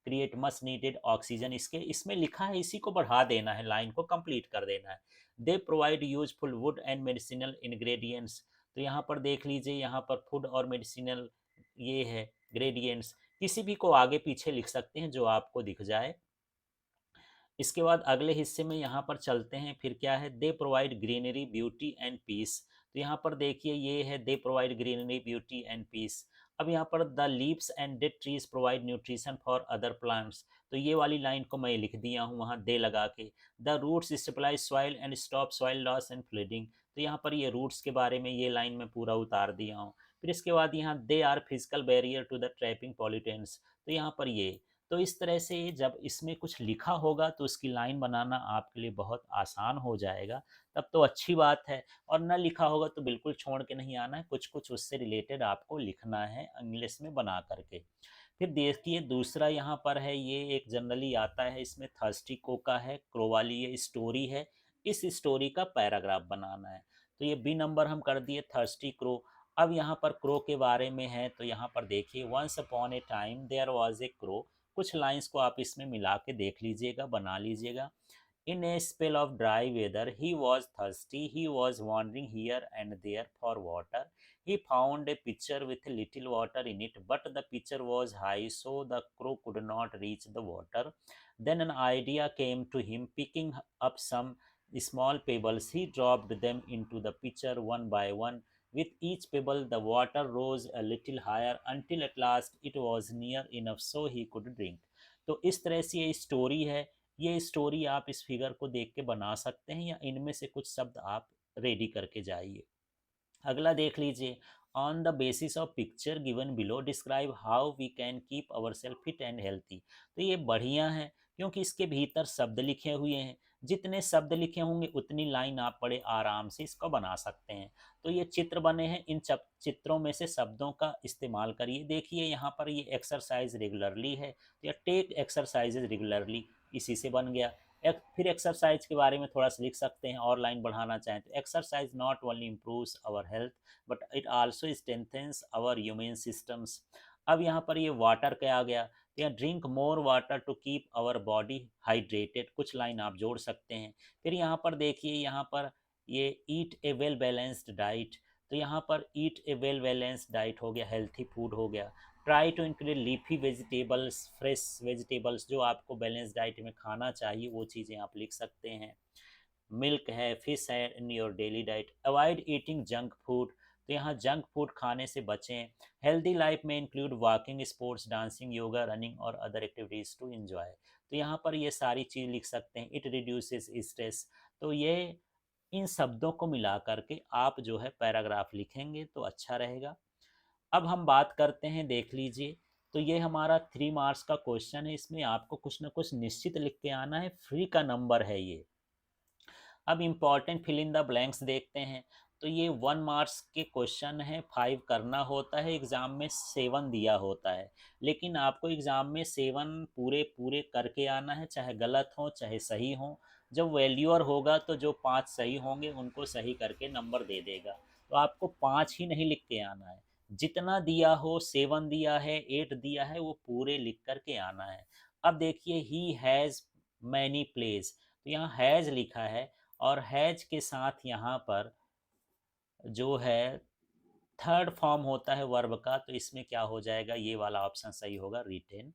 create much needed oxygen, इसके इसमें लिखा है, इसी को बढ़ा देना है, लाइन को कंप्लीट कर देना है। They provide useful would and medicinal ingredients. तो यहाँ पर देख लीजिए, यहाँ पर फूड और मेडिसिनल ये है ग्रेडियंट्स, किसी भी को आगे पीछे लिख सकते हैं जो आपको दिख जाए। इसके बाद अगले हिस्से में यहाँ पर चलते हैं, फिर क्या है, they provide greenery beauty and peace. तो यहाँ पर देखिए, ये है they provide greenery beauty and peace. अब यहाँ पर the leaves and dead trees provide nutrition for other plants. तो ये वाली लाइन को मैं लिख दिया हूँ वहाँ दे लगा के। The roots stabilize soil and stop soil loss and flooding. तो यहाँ पर ये रूट्स के बारे में ये लाइन में पूरा उतार दिया हूँ। फिर इसके बाद यहाँ they are physical barrier to the trapping pollutants. तो यहाँ पर ये, तो इस तरह से जब इसमें कुछ लिखा होगा तो उसकी लाइन बनाना आपके लिए बहुत आसान हो जाएगा, तब तो अच्छी बात है। और न लिखा होगा तो बिल्कुल छोड़ के नहीं आना है, कुछ कुछ उससे रिलेटेड आपको लिखना है इंग्लिश में बना करके। फिर देखिए, दूसरा यहाँ पर है, ये एक जनरली आता है, इसमें थर्स्टी कोका है, क्रो वाली ये स्टोरी है, इस स्टोरी का पैराग्राफ बनाना है। तो ये बी नंबर हम कर दिए, थर्स्टी क्रो। अब यहाँ पर क्रो के बारे में है, तो यहाँ पर देखिए, once upon a time there was a crow. कुछ लाइंस को आप इसमें मिला के देख लीजिएगा, बना लीजिएगा। In a spell of dry weather he was thirsty, he was wandering here and there for water. He found a pitcher with little water in it, but the pitcher was high, so the crow could not reach the water. Then an idea came to him. Picking up some small pebbles, he dropped them into the pitcher one by one. With each pebble, the water rose a little higher until at last it was near enough so he could drink. तो इस तरह से ये story है। ये story आप इस figure को देख के बना सकते हैं, या इनमें से कुछ शब्द आप रेडी करके जाइए। अगला देख लीजिए, on the basis of picture given below describe how we can keep our self fit and healthy. तो ये बढ़िया है, क्योंकि इसके भीतर शब्द लिखे हुए हैं, जितने शब्द लिखे होंगे उतनी लाइन आप बड़े आराम से इसको बना सकते हैं। तो ये चित्र बने हैं, इन चित्रों में से शब्दों का इस्तेमाल करिए। देखिए यहाँ पर ये एक्सरसाइज रेगुलरली है, तो या टेक एक्सरसाइजेज रेगुलरली, इसी से बन गया। फिर एक्सरसाइज के बारे में थोड़ा सा लिख सकते हैं, और लाइन बढ़ाना चाहें तो, exercise not only improves our health but it also strengthens our human systems. अब यहाँ पर ये वाटर क्या आ गया, या drink more water to keep our body hydrated, कुछ लाइन आप जोड़ सकते हैं। फिर यहाँ पर देखिए, यहाँ पर ये eat a well balanced diet. तो यहाँ पर eat a well balanced diet हो गया, हेल्थी फूड हो गया। Try to include leafy vegetables, fresh vegetables जो आपको बैलेंस डाइट में खाना चाहिए, वो चीज़ें आप लिख सकते हैं। मिल्क है, फिश है in your daily diet. Avoid eating junk food, तो यहाँ जंक फूड खाने से बचें। हेल्दी लाइफ में include walking, sports, dancing, yoga, running और अदर एक्टिविटीज़ टू एंजॉय। तो यहाँ पर ये सारी चीज़ लिख सकते हैं। इट रिड्यूसेस स्ट्रेस, तो ये इन शब्दों को मिला करके आप जो है पैराग्राफ लिखेंगे तो अच्छा रहेगा। अब हम बात करते हैं, देख लीजिए, तो ये हमारा 3 मार्क्स का क्वेश्चन है, इसमें आपको कुछ ना कुछ निश्चित लिख के आना है, फ्री का नंबर है ये। अब important fill in the blanks देखते हैं, तो ये 1 मार्क्स के क्वेश्चन है, 5 करना होता है, एग्ज़ाम में 7 दिया होता है, लेकिन आपको एग्ज़ाम में 7 पूरे पूरे करके आना है, चाहे गलत हो चाहे सही हो। जब वैल्यूअर होगा तो जो 5 सही होंगे उनको सही करके नंबर दे देगा, तो आपको 5 ही नहीं लिख के आना है, जितना दिया हो, 7 दिया है, 8 दिया है, वो पूरे लिख करके आना है। अब देखिए, ही हैज़ मैनी प्लेस, तो यहाँ हैज़ लिखा है, और हैज के साथ यहाँ पर जो है थर्ड फॉर्म होता है वर्ब का, तो इसमें क्या हो जाएगा, ये वाला ऑप्शन सही होगा, written.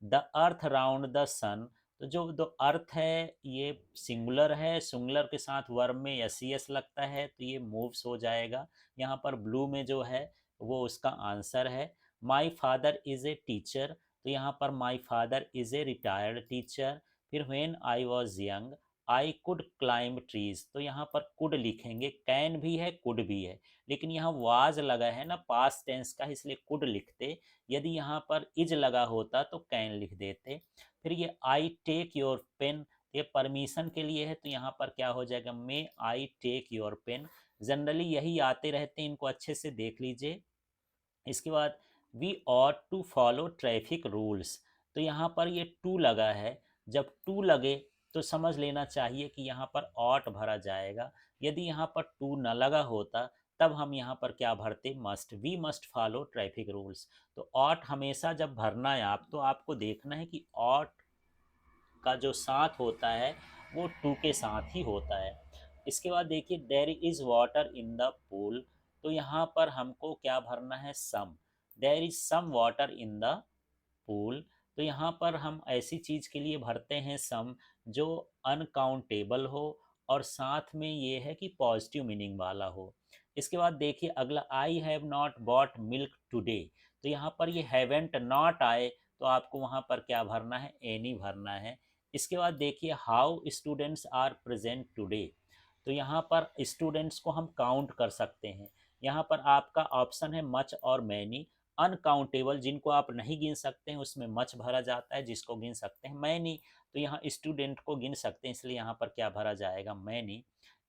The earth round the sun, तो जो द अर्थ है ये सिंगुलर है, सिंगुलर के साथ वर्ब में एस सी एस लगता है, तो ये मूव्स हो जाएगा। यहाँ पर ब्लू में जो है वो उसका आंसर है। My father is a teacher, तो यहाँ पर my father is a retired teacher. फिर when I was young I could climb trees, तो यहाँ पर कुड लिखेंगे, कैन भी है कुड भी है, लेकिन यहाँ वाज लगा है ना पास्ट टेंस का, इसलिए कुड लिखते। यदि यहाँ पर इज लगा होता तो कैन लिख देते। फिर ये आई टेक योर पेन, ये परमिशन के लिए है, तो यहाँ पर क्या हो जाएगा, may I take your pen. Generally यही आते रहते हैं, इनको अच्छे से देख लीजिए। इसके बाद we ought to follow traffic rules, तो यहाँ पर ये टू लगा है, जब टू लगे तो समझ लेना चाहिए कि यहाँ पर ऑट भरा जाएगा। यदि यहाँ पर टू न लगा होता तब हम यहाँ पर क्या भरते, must, we must follow traffic rules. तो ऑट हमेशा जब भरना है आप, तो आपको देखना है कि ऑट का जो साथ होता है वो टू के साथ ही होता है। इसके बाद देखिए, there is water in the pool, तो यहाँ पर हमको क्या भरना है, some. There is some water in the pool, तो यहाँ पर हम ऐसी चीज़ के लिए भरते हैं सम जो अनकाउंटेबल हो और साथ में ये है कि पॉजिटिव मीनिंग वाला हो। इसके बाद देखिए अगला, I have not bought milk today, तो यहाँ पर ये हैवेंट नॉट आए, तो आपको वहाँ पर क्या भरना है, एनी भरना है। इसके बाद देखिए, how students are present today, तो यहाँ पर स्टूडेंट्स को हम काउंट कर सकते हैं। यहाँ पर आपका ऑप्शन है मच और मैनी। अनकाउंटेबल जिनको आप नहीं गिन सकते हैं उसमें मच भरा जाता है, जिसको गिन सकते हैं मैनी, तो यहाँ स्टूडेंट को गिन सकते हैं, इसलिए यहाँ पर क्या भरा जाएगा, मैनी।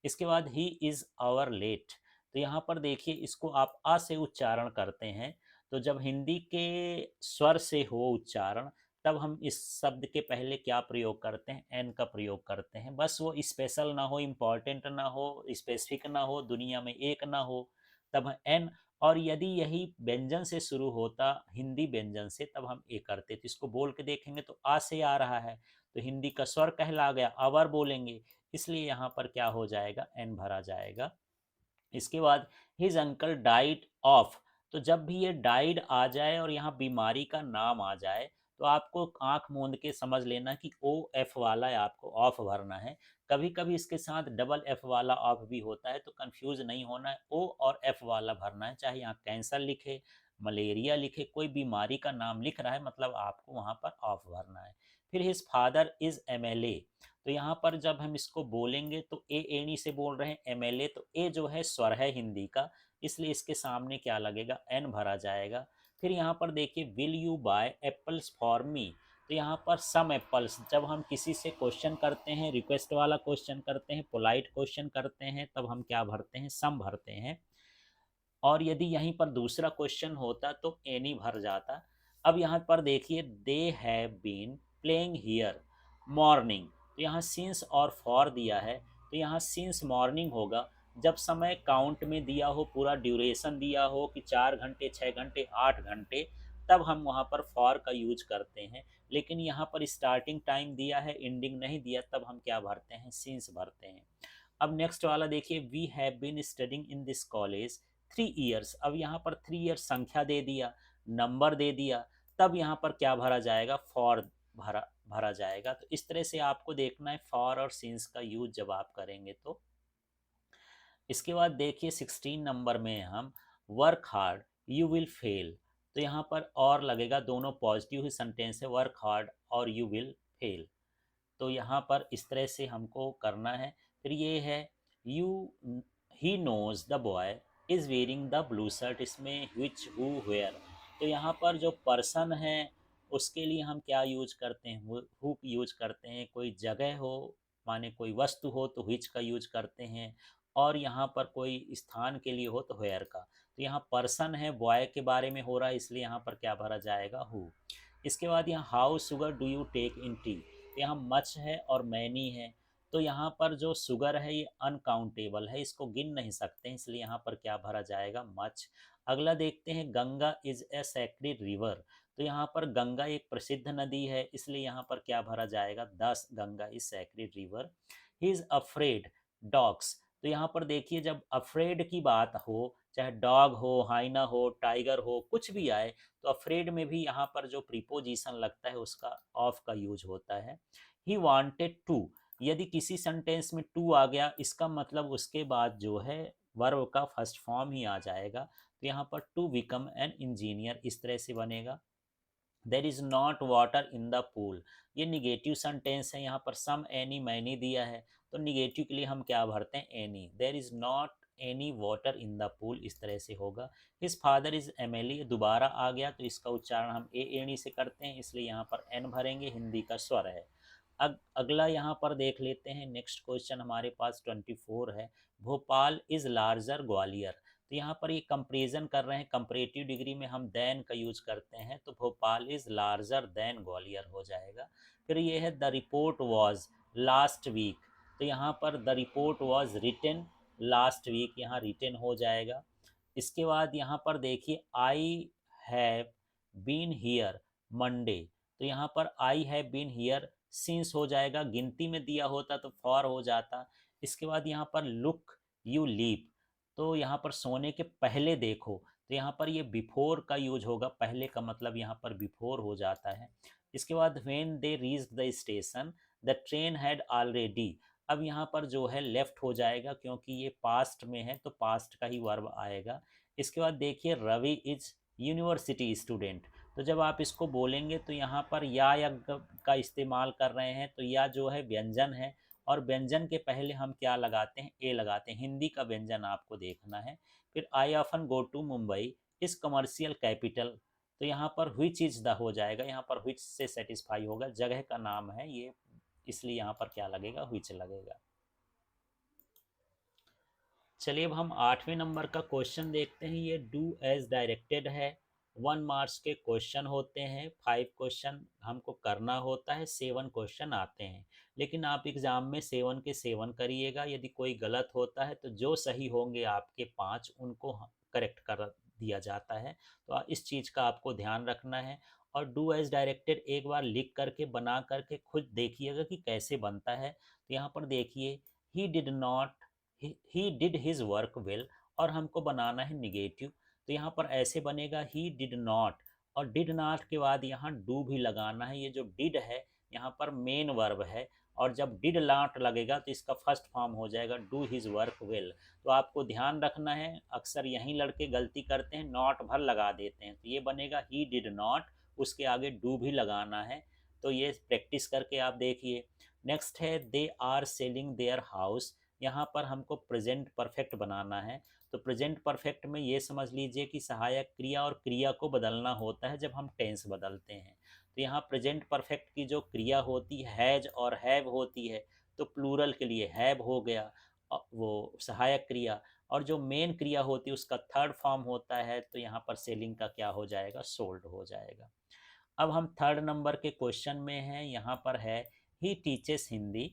इसके बाद ही इज़ आवर लेट, तो यहाँ पर देखिए इसको आप अ से उच्चारण करते हैं, तो जब हिंदी के स्वर से हो उच्चारण तब हम इस शब्द के पहले क्या प्रयोग करते हैं, एन का प्रयोग करते हैं। बस वो स्पेशल ना हो, इम्पॉर्टेंट ना हो, स्पेसिफिक ना हो, दुनिया में एक ना हो, तब एन। और यदि यही व्यंजन से शुरू होता, हिंदी व्यंजन से, तब हम ए करते। तो इसको बोल के देखेंगे तो आ से आ रहा है, तो हिंदी का स्वर कहला गया, अवर बोलेंगे, इसलिए यहाँ पर क्या हो जाएगा, एन भरा जाएगा। इसके बाद हिज अंकल डाइड ऑफ, तो जब भी ये डाइड आ जाए और यहाँ बीमारी का नाम आ जाए, तो आपको आंख मूंद के समझ लेना कि ओ एफ वाला है, आपको ऑफ भरना है। कभी कभी इसके साथ डबल एफ वाला ऑफ भी होता है, तो कंफ्यूज नहीं होना है, ओ और एफ वाला भरना है, चाहे यहाँ कैंसर लिखे, मलेरिया लिखे, कोई बीमारी का नाम लिख रहा है, मतलब आपको वहाँ पर ऑफ भरना है। फिर हिज फादर इज एमएलए, तो यहाँ पर जब हम इसको बोलेंगे तो ए एनी से बोल रहे हैं, एमएलए, तो ए जो है स्वर है हिंदी का, इसलिए इसके सामने क्या लगेगा, एन भरा जाएगा। फिर यहाँ पर देखिए, will you buy apples for me, तो यहाँ पर सम एप्पल्स, जब हम किसी से क्वेश्चन करते हैं, रिक्वेस्ट वाला क्वेश्चन करते हैं, पोलाइट क्वेश्चन करते हैं, तब हम क्या भरते हैं, सम भरते हैं। और यदि यहीं पर दूसरा क्वेश्चन होता तो एनी भर जाता। अब यहाँ पर देखिए, they have been playing here morning, तो यहाँ सिंस और फॉर दिया है, तो यहाँ सिंस मॉर्निंग होगा, जब समय काउंट में दिया हो, पूरा ड्यूरेशन दिया हो कि 4 घंटे, 6 घंटे, 8 घंटे, तब हम वहाँ पर फॉर का यूज करते हैं। लेकिन यहाँ पर स्टार्टिंग टाइम दिया है, एंडिंग नहीं दिया, तब हम क्या भरते हैं, सिंस भरते हैं। अब नेक्स्ट वाला देखिए, we have been studying in this college 3 years, अब यहाँ पर 3 ईयर्स संख्या दे दिया, नंबर दे दिया, तब यहाँ पर क्या भरा जाएगा, फॉर भरा भरा जाएगा। तो इस तरह से आपको देखना है फॉर और सिंस का यूज जब आप करेंगे तो। इसके बाद देखिए 16 नंबर में हम work hard you will fail, तो यहाँ पर और लगेगा, दोनों पॉजिटिव ही सेंटेंस है, वर्क हार्ड और यू विल फेल, तो यहाँ पर इस तरह से हमको करना है। फिर ये है, you he knows the boy is wearing the blue shirt, इसमें विच हु वेयर। तो यहाँ पर जो पर्सन है उसके लिए हम क्या यूज करते हैं, हु यूज करते हैं। कोई जगह हो माने कोई वस्तु हो तो विच का यूज करते हैं, और यहाँ पर कोई स्थान के लिए हो तो वेयर का। तो यहाँ पर्सन है, बॉय के बारे में हो रहा है, इसलिए यहाँ पर क्या भरा जाएगा, हु। इसके बाद यहाँ how sugar do you take in tea, यहाँ मच है और मैनी है। तो यहाँ पर जो शुगर है ये अनकाउंटेबल है, इसको गिन नहीं सकते हैं, इसलिए यहाँ पर क्या भरा जाएगा, मच। अगला देखते हैं, Ganga is a sacred river. तो यहाँ पर गंगा एक प्रसिद्ध नदी है, इसलिए यहाँ पर क्या भरा जाएगा, 10, Ganga is sacred river. He is afraid dogs. तो यहाँ पर देखिए जब अफ्रेड की बात हो, चाहे डॉग हो, हाइना हो, टाइगर हो, कुछ भी आए, तो अफ्रेड में भी यहाँ पर जो प्रीपोजिशन लगता है उसका ऑफ का यूज होता है। ही वांटेड टू, यदि किसी सेंटेंस में टू आ गया इसका मतलब उसके बाद जो है वर्ब का फर्स्ट फॉर्म ही आ जाएगा। तो यहाँ पर टू बिकम एन इंजीनियर इस तरह से बनेगा। There is not water in the pool, ये निगेटिव सेंटेंस है, यहाँ पर सम एनी मैनी दिया है, तो निगेटिव के लिए हम क्या भरते हैं, any. There is not any water in the pool, इस तरह से होगा। हिज फादर इज एमएलए, दोबारा आ गया तो इसका उच्चारण हम ए एनी से करते हैं, इसलिए यहाँ पर एन भरेंगे, हिंदी का स्वर है। अगला यहाँ पर देख लेते हैं, नेक्स्ट क्वेश्चन हमारे पास 24 है, भोपाल इज लार्जर ग्वालियर। तो यहाँ पर ये कंपेरिजन कर रहे हैं, कंपरेटिव डिग्री में हम दैन का यूज करते हैं, तो Bhopal is larger than Gwalior हो जाएगा। फिर ये है the report was last week. तो यहाँ पर the report was written last week, यहाँ रिटन हो जाएगा। इसके बाद यहाँ पर देखिए, I have been here Monday. तो यहाँ पर I have been here since हो जाएगा, गिनती में दिया होता तो फॉर हो जाता। इसके बाद यहाँ पर लुक यू लीप, तो यहाँ पर सोने के पहले देखो, तो यहाँ पर ये बिफोर का यूज होगा, पहले का मतलब यहाँ पर बिफोर हो जाता है। इसके बाद when they reach the station the train had already, अब यहाँ पर जो है लेफ्ट हो जाएगा क्योंकि ये पास्ट में है तो पास्ट का ही वर्ब आएगा। इसके बाद देखिए, रवि इज यूनिवर्सिटी स्टूडेंट। तो जब आप इसको बोलेंगे तो यहाँ पर या का इस्तेमाल कर रहे हैं, तो या जो है व्यंजन है, और व्यंजन के पहले हम क्या लगाते हैं, ए लगाते हैं, हिंदी का व्यंजन आपको देखना है। फिर I often go to Mumbai इस कमर्शियल कैपिटल, तो यहाँ पर व्हिच इज द हो जाएगा, यहाँ पर व्हिच से सेटिस्फाई होगा, जगह का नाम है ये, इसलिए यहाँ पर क्या लगेगा, व्हिच लगेगा। चलिए अब हम 8वें नंबर का क्वेश्चन देखते हैं, ये डू एज डायरेक्टेड है। 1 मार्क्स के क्वेश्चन होते हैं, 5 क्वेश्चन हमको करना होता है, 7 क्वेश्चन आते हैं। लेकिन आप एग्ज़ाम में 7 के 7 करिएगा, यदि कोई गलत होता है तो जो सही होंगे आपके 5 उनको करेक्ट कर दिया जाता है। तो इस चीज़ का आपको ध्यान रखना है। और डू एज डायरेक्टेड एक बार लिख करके बना करके खुद देखिएगा कि कैसे बनता है। तो यहाँ पर देखिए, he did not, he did his work well, और हमको बनाना है निगेटिव, तो यहाँ पर ऐसे बनेगा, ही डिड नॉट, और डिड नॉट के बाद यहाँ डू भी लगाना है। ये जो डिड है यहाँ पर मेन वर्ब है, और जब डिड नॉट लगेगा तो इसका फर्स्ट फॉर्म हो जाएगा डू हिज वर्क वेल। तो आपको ध्यान रखना है, अक्सर यहीं लड़के गलती करते हैं, नॉट भर लगा देते हैं, तो ये बनेगा ही डिड नॉट, उसके आगे डू भी लगाना है। तो ये प्रैक्टिस करके आप देखिए। नेक्स्ट है, they are selling their house, यहाँ पर हमको प्रेजेंट परफेक्ट बनाना है। तो प्रेजेंट परफेक्ट में ये समझ लीजिए कि सहायक क्रिया और क्रिया को बदलना होता है जब हम टेंस बदलते हैं। तो यहाँ प्रेजेंट परफेक्ट की जो क्रिया होती है हैज और हैव होती है, तो प्लूरल के लिए हैव हो गया वो सहायक क्रिया, और जो मेन क्रिया होती है उसका थर्ड फॉर्म होता है, तो यहाँ पर सेलिंग का क्या हो जाएगा, सोल्ड हो जाएगा। अब हम थर्ड नंबर के क्वेश्चन में हैं, यहाँ पर है, he teaches Hindi,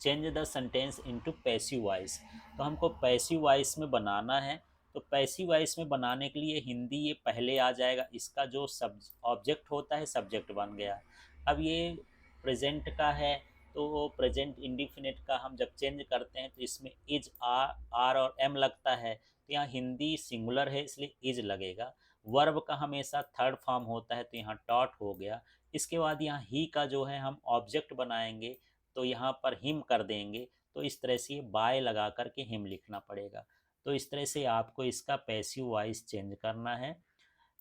change the sentence into passive voice. तो हमको पैसिव वॉइस में बनाना है। तो पैसिव वॉइस में बनाने के लिए हिंदी ये पहले आ जाएगा, इसका जो सब ऑब्जेक्ट होता है सब्जेक्ट बन गया। अब ये प्रेजेंट का है, तो प्रेजेंट इंडिफिनिट का हम जब चेंज करते हैं तो इसमें इज आर और एम लगता है, तो यहाँ हिंदी सिंगुलर है इसलिए इज लगेगा। वर्ब का हमेशा थर्ड फॉर्म होता है, तो यहाँ डॉट हो गया। इसके बाद यहाँ ही का जो है हम ऑब्जेक्ट बनाएंगे, तो यहाँ पर हिम कर देंगे, तो इस तरह से बाय लगा करके हिम लिखना पड़ेगा। तो इस तरह से आपको इसका पैसिव वॉइस चेंज करना है।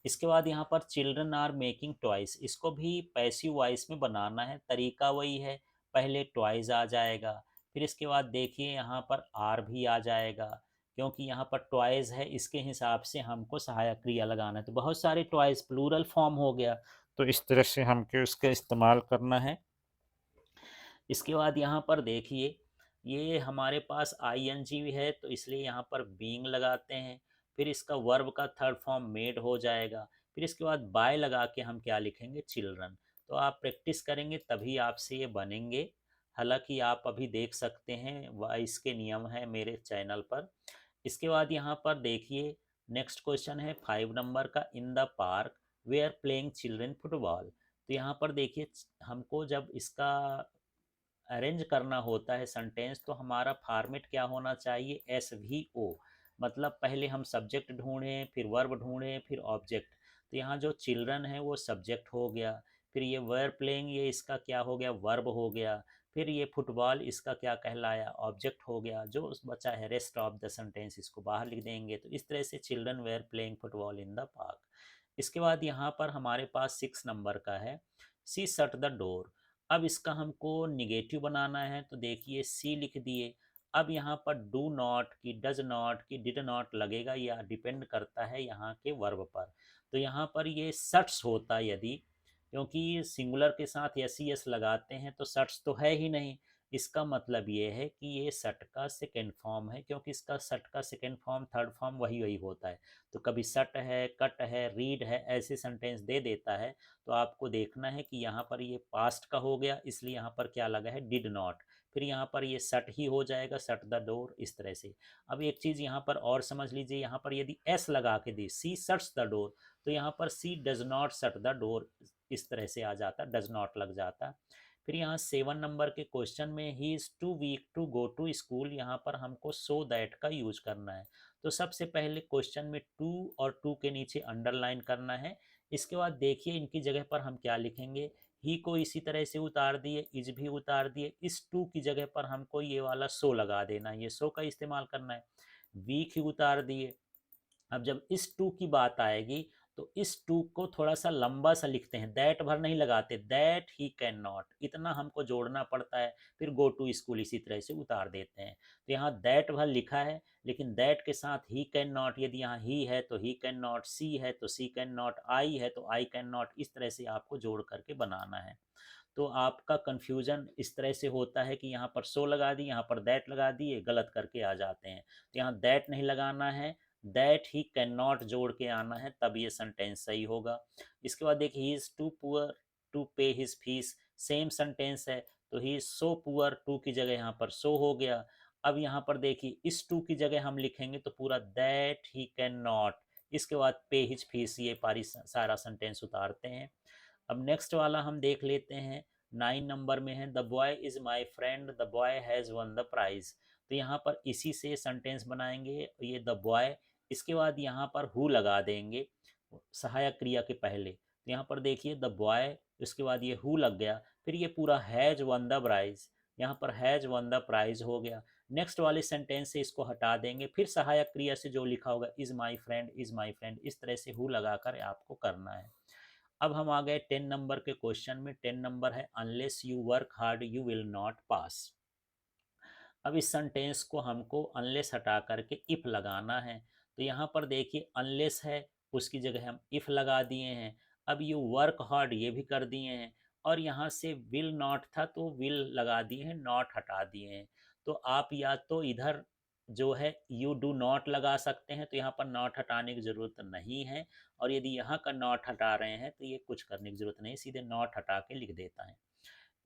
इसके बाद यहाँ पर चिल्ड्रन आर मेकिंग टॉयज, इसको भी पैसिव वॉइस में बनाना है, तरीका वही है, पहले टॉयज आ जाएगा, फिर इसके बाद देखिए यहाँ पर आर भी आ जाएगा, क्योंकि यहाँ पर टॉयज़ है, इसके हिसाब से हमको सहायक क्रिया लगाना है। तो बहुत सारे टॉयज़ प्लूरल फॉर्म हो गया, तो इस तरह से हमको इसका इस्तेमाल करना है। इसके बाद यहाँ पर देखिए ये हमारे पास आईएनजी भी है, तो इसलिए यहाँ पर बीइंग लगाते हैं। फिर इसका वर्ब का थर्ड फॉर्म मेड हो जाएगा। फिर इसके बाद बाय लगा के हम क्या लिखेंगे, चिल्ड्रन। तो आप प्रैक्टिस करेंगे तभी आपसे ये बनेंगे। हालांकि आप अभी देख सकते हैं इसके नियम है मेरे चैनल पर। इसके बाद यहाँ पर देखिए नेक्स्ट क्वेश्चन है 5 नंबर का, in the park we are playing children football. तो यहाँ पर देखिए हमको जब इसका अरेंज करना होता है सेंटेंस, तो हमारा फॉर्मेट क्या होना चाहिए, एस वी ओ। मतलब पहले हम सब्जेक्ट ढूंढें, फिर वर्ब ढूंढें, फिर ऑब्जेक्ट। तो यहाँ जो चिल्ड्रन है वो सब्जेक्ट हो गया, फिर ये वेयर प्लेइंग ये इसका क्या हो गया, वर्ब हो गया। फिर ये फुटबॉल इसका क्या कहलाया, ऑब्जेक्ट हो गया। जो उस बचा है रेस्ट ऑफ द सेंटेंस इसको बाहर लिख देंगे। तो इस तरह से children were playing football in the park. इसके बाद यहाँ पर हमारे पास 6 नंबर का है, सी शट द डोर। अब इसका हमको निगेटिव बनाना है, तो देखिए सी लिख दिए। अब यहाँ पर डू नॉट की डज नॉट की डिड नॉट लगेगा, या डिपेंड करता है यहाँ के वर्ब पर। तो यहाँ पर ये सट्स होता यदि, क्योंकि सिंगुलर के साथ एस ई एस लगाते हैं तो सट्स तो है ही नहीं। इसका मतलब ये है कि ये सट का सेकेंड फॉर्म है, क्योंकि इसका सट का सेकेंड फॉर्म थर्ड फॉर्म वही वही होता है। तो कभी सट है, कट है, रीड है, ऐसे सेंटेंस दे देता है। तो आपको देखना है कि यहाँ पर ये पास्ट का हो गया, इसलिए यहाँ पर क्या लगा है, डिड नॉट। फिर यहाँ पर ये सट ही हो जाएगा, सट द डोर, इस तरह से। अब एक चीज़ यहाँ पर और समझ लीजिए, यहाँ पर यदि एस लगा के दी, सी शट्स द डोर, तो यहाँ पर she does not shut the door, इस तरह से आ जाता, डज नॉट लग जाता। फिर यहाँ 7 नंबर के क्वेश्चन में he is too weak to go to school, यहाँ पर हमको सो दैट का यूज करना है। तो सबसे पहले क्वेश्चन में टू और टू के नीचे अंडरलाइन करना है। इसके बाद देखिए इनकी जगह पर हम क्या लिखेंगे, ही को इसी तरह से उतार दिए, इज भी उतार दिए, इस टू की जगह पर हमको ये वाला सो लगा देना है, ये सो का इस्तेमाल करना है। वीक ही उतार दिए। अब जब इस टू की बात आएगी, तो इस टू को थोड़ा सा लंबा सा लिखते हैं, दैट भर नहीं लगाते, दैट ही कैन नॉट, इतना हमको जोड़ना पड़ता है। फिर गो टू स्कूल इसी तरह से उतार देते हैं। तो यहाँ दैट भर लिखा है, लेकिन दैट के साथ ही कैन नॉट, यदि यहाँ ही है तो ही कैन नॉट, सी है तो सी कैन नॉट, आई है तो आई कैन नॉट, इस तरह से आपको जोड़ करके बनाना है। तो आपका कन्फ्यूजन इस तरह से होता है कि यहाँ पर सो लगा दी, यहाँ पर दैट लगा दिए, गलत करके आ जाते हैं। तो यहाँ दैट नहीं लगाना है, दैट ही कैन नॉट जोड़ के आना है, तब ये सेंटेंस सही होगा। इसके बाद देखिए he is too poor to pay his fees, same sentence है। तो he is so poor, too की जगह यहाँ पर सो हो गया। अब यहाँ पर देखिए इस टू की जगह हम लिखेंगे तो पूरा दैट ही कैन नॉट, इसके बाद पे हिज फीस, ये पारी सारा सेंटेंस उतारते हैं। अब नेक्स्ट वाला हम देख लेते हैं, 9 नंबर में है, the boy is my friend the boy has won the prize. तो यहाँ पर इसी से सेंटेंस बनाएंगे, ये द बॉय, इसके बाद यहाँ पर हु लगा देंगे सहायक क्रिया के पहले। तो यहाँ पर देखिए द बॉय, उसके बाद ये हु लग गया, फिर ये पूरा हैज़ वन द प्राइज़, यहाँ पर हैज़ वन द प्राइज़ हो गया। नेक्स्ट वाले सेंटेंस से इसको हटा देंगे, फिर सहायक क्रिया से जो लिखा होगा is my friend, is my friend, इस तरह से हु लगाकर आपको करना है। अब हम आ गए 10 नंबर के क्वेश्चन में। 10 नंबर है, unless you work hard you will not pass. अब इस सेंटेंस को हमको अनलेस हटा करके इफ लगाना है। तो यहाँ पर देखिए अनलेस है, उसकी जगह हम इफ लगा दिए हैं। अब यू वर्क हार्ड ये भी कर दिए हैं, और यहाँ से विल नॉट था तो विल लगा दिए हैं, नॉट हटा दिए हैं। तो आप या तो इधर जो है यू डू नॉट लगा सकते हैं, तो यहाँ पर नॉट हटाने की ज़रूरत नहीं है। और यदि यहाँ का नॉट हटा रहे हैं तो ये कुछ करने की ज़रूरत नहीं, सीधे नॉट हटा के लिख देता है।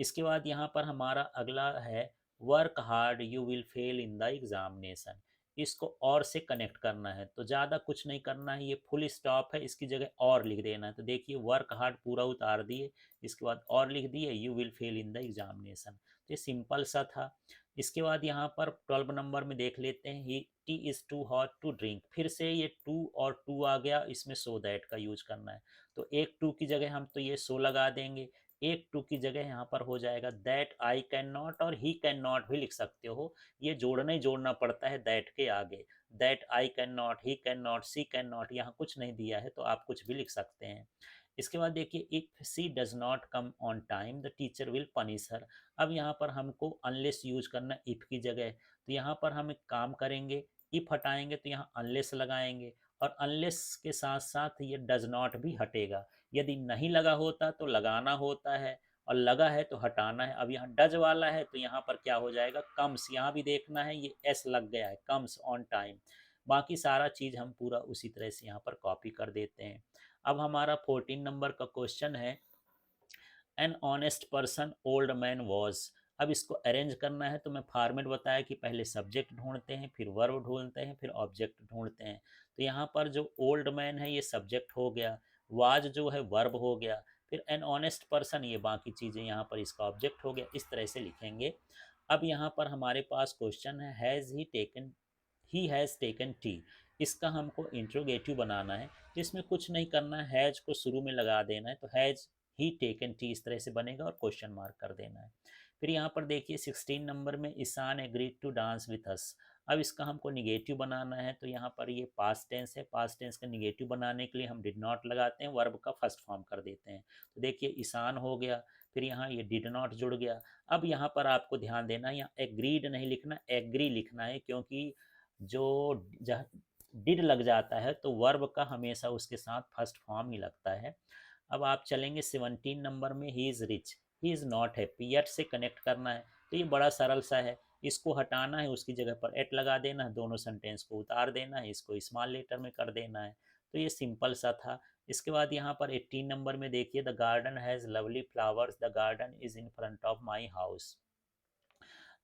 इसके बाद यहाँ पर हमारा अगला है, work hard you will fail in the examination. इसको और से कनेक्ट करना है, तो ज़्यादा कुछ नहीं करना है, ये फुल स्टॉप है, इसकी जगह और लिख देना है। तो देखिए वर्क हार्ड पूरा उतार दिए, इसके बाद और लिख दिए, you will fail in the examination. तो ये सिंपल सा था। इसके बाद यहाँ पर 12 नंबर में देख लेते हैं, he tea is too hot to drink. फिर से ये टू और टू आ गया, इसमें सो दैट का यूज करना है। तो एक टू की जगह हम तो ये सो लगा देंगे, एक टू की जगह यहाँ पर हो जाएगा दैट आई कैन नॉट, और ही कैन नॉट भी लिख सकते हो, ये जोड़ना ही जोड़ना पड़ता है दैट के आगे। That I can not, he can not, she can not, यहाँ कुछ नहीं दिया है तो आप कुछ भी लिख सकते हैं। इसके बाद देखिए if she does not come on time the teacher will punish her. अब यहाँ पर हमको अनलेस यूज करना इफ की जगह, तो यहाँ पर हम एक काम करेंगे, इफ हटाएंगे तो यहाँ अनलेस लगाएंगे, और अनलेस के साथ साथ ये डज नॉट भी हटेगा। यदि नहीं लगा होता तो लगाना होता है, और लगा है तो हटाना है। अब यहाँ डज वाला है तो यहाँ पर क्या हो जाएगा, कम्स, यहाँ भी देखना है ये एस लग गया है, कम्स ऑन टाइम। बाकी सारा चीज़ हम पूरा उसी तरह से यहाँ पर कॉपी कर देते हैं। अब हमारा 14 नंबर का क्वेश्चन है, an honest person old man was. अब इसको अरेंज करना है, तो मैं फॉर्मेट बताया कि पहले सब्जेक्ट ढूंढते हैं, फिर वर्ब ढूंढते हैं, फिर ऑब्जेक्ट ढूंढते हैं। तो यहाँ पर जो ओल्ड मैन है ये सब्जेक्ट हो गया, वाज जो है वर्ब हो गया, फिर एन ऑनेस्ट पर्सन ये बाकी चीज़ें यहाँ पर इसका ऑब्जेक्ट हो गया। इस तरह से लिखेंगे। अब यहाँ पर हमारे पास क्वेश्चन है, ही हैज़ टेकन टी। इसका हमको इंट्रोगेटिव बनाना है, तो इसमें कुछ नहीं करना है, हैज़ को शुरू में लगा देना है, तो हैज़ ही टेकन टी इस तरह से बनेगा और क्वेश्चन मार्क कर देना है। फिर यहाँ पर देखिए 16 नंबर में Ishan agreed to dance with us. अब इसका हमको निगेटिव बनाना है, तो यहाँ पर ये पास्ट टेंस है, पास्ट टेंस का निगेटिव बनाने के लिए हम डिड नॉट लगाते हैं, वर्ब का फर्स्ट फॉर्म कर देते हैं। तो देखिए ईशान हो गया, फिर यहाँ ये डिड नॉट जुड़ गया। अब यहाँ पर आपको ध्यान देना है, यहाँ एग्रीड नहीं लिखना, एग्री लिखना है, क्योंकि जो डिड लग जाता है तो वर्ब का हमेशा उसके साथ फर्स्ट फॉर्म ही लगता है। अब आप चलेंगे 17 नंबर में, he is rich, he is not happy, yet से कनेक्ट करना है। तो ये बड़ा सरल सा है, इसको हटाना है, उसकी जगह पर एट लगा देना है, दोनों सेंटेंस को उतार देना है, इसको स्मॉल लेटर में कर देना है। तो ये सिंपल सा था। इसके बाद यहाँ पर 18 नंबर में देखिए, the garden has lovely flowers, the garden is in front of my house.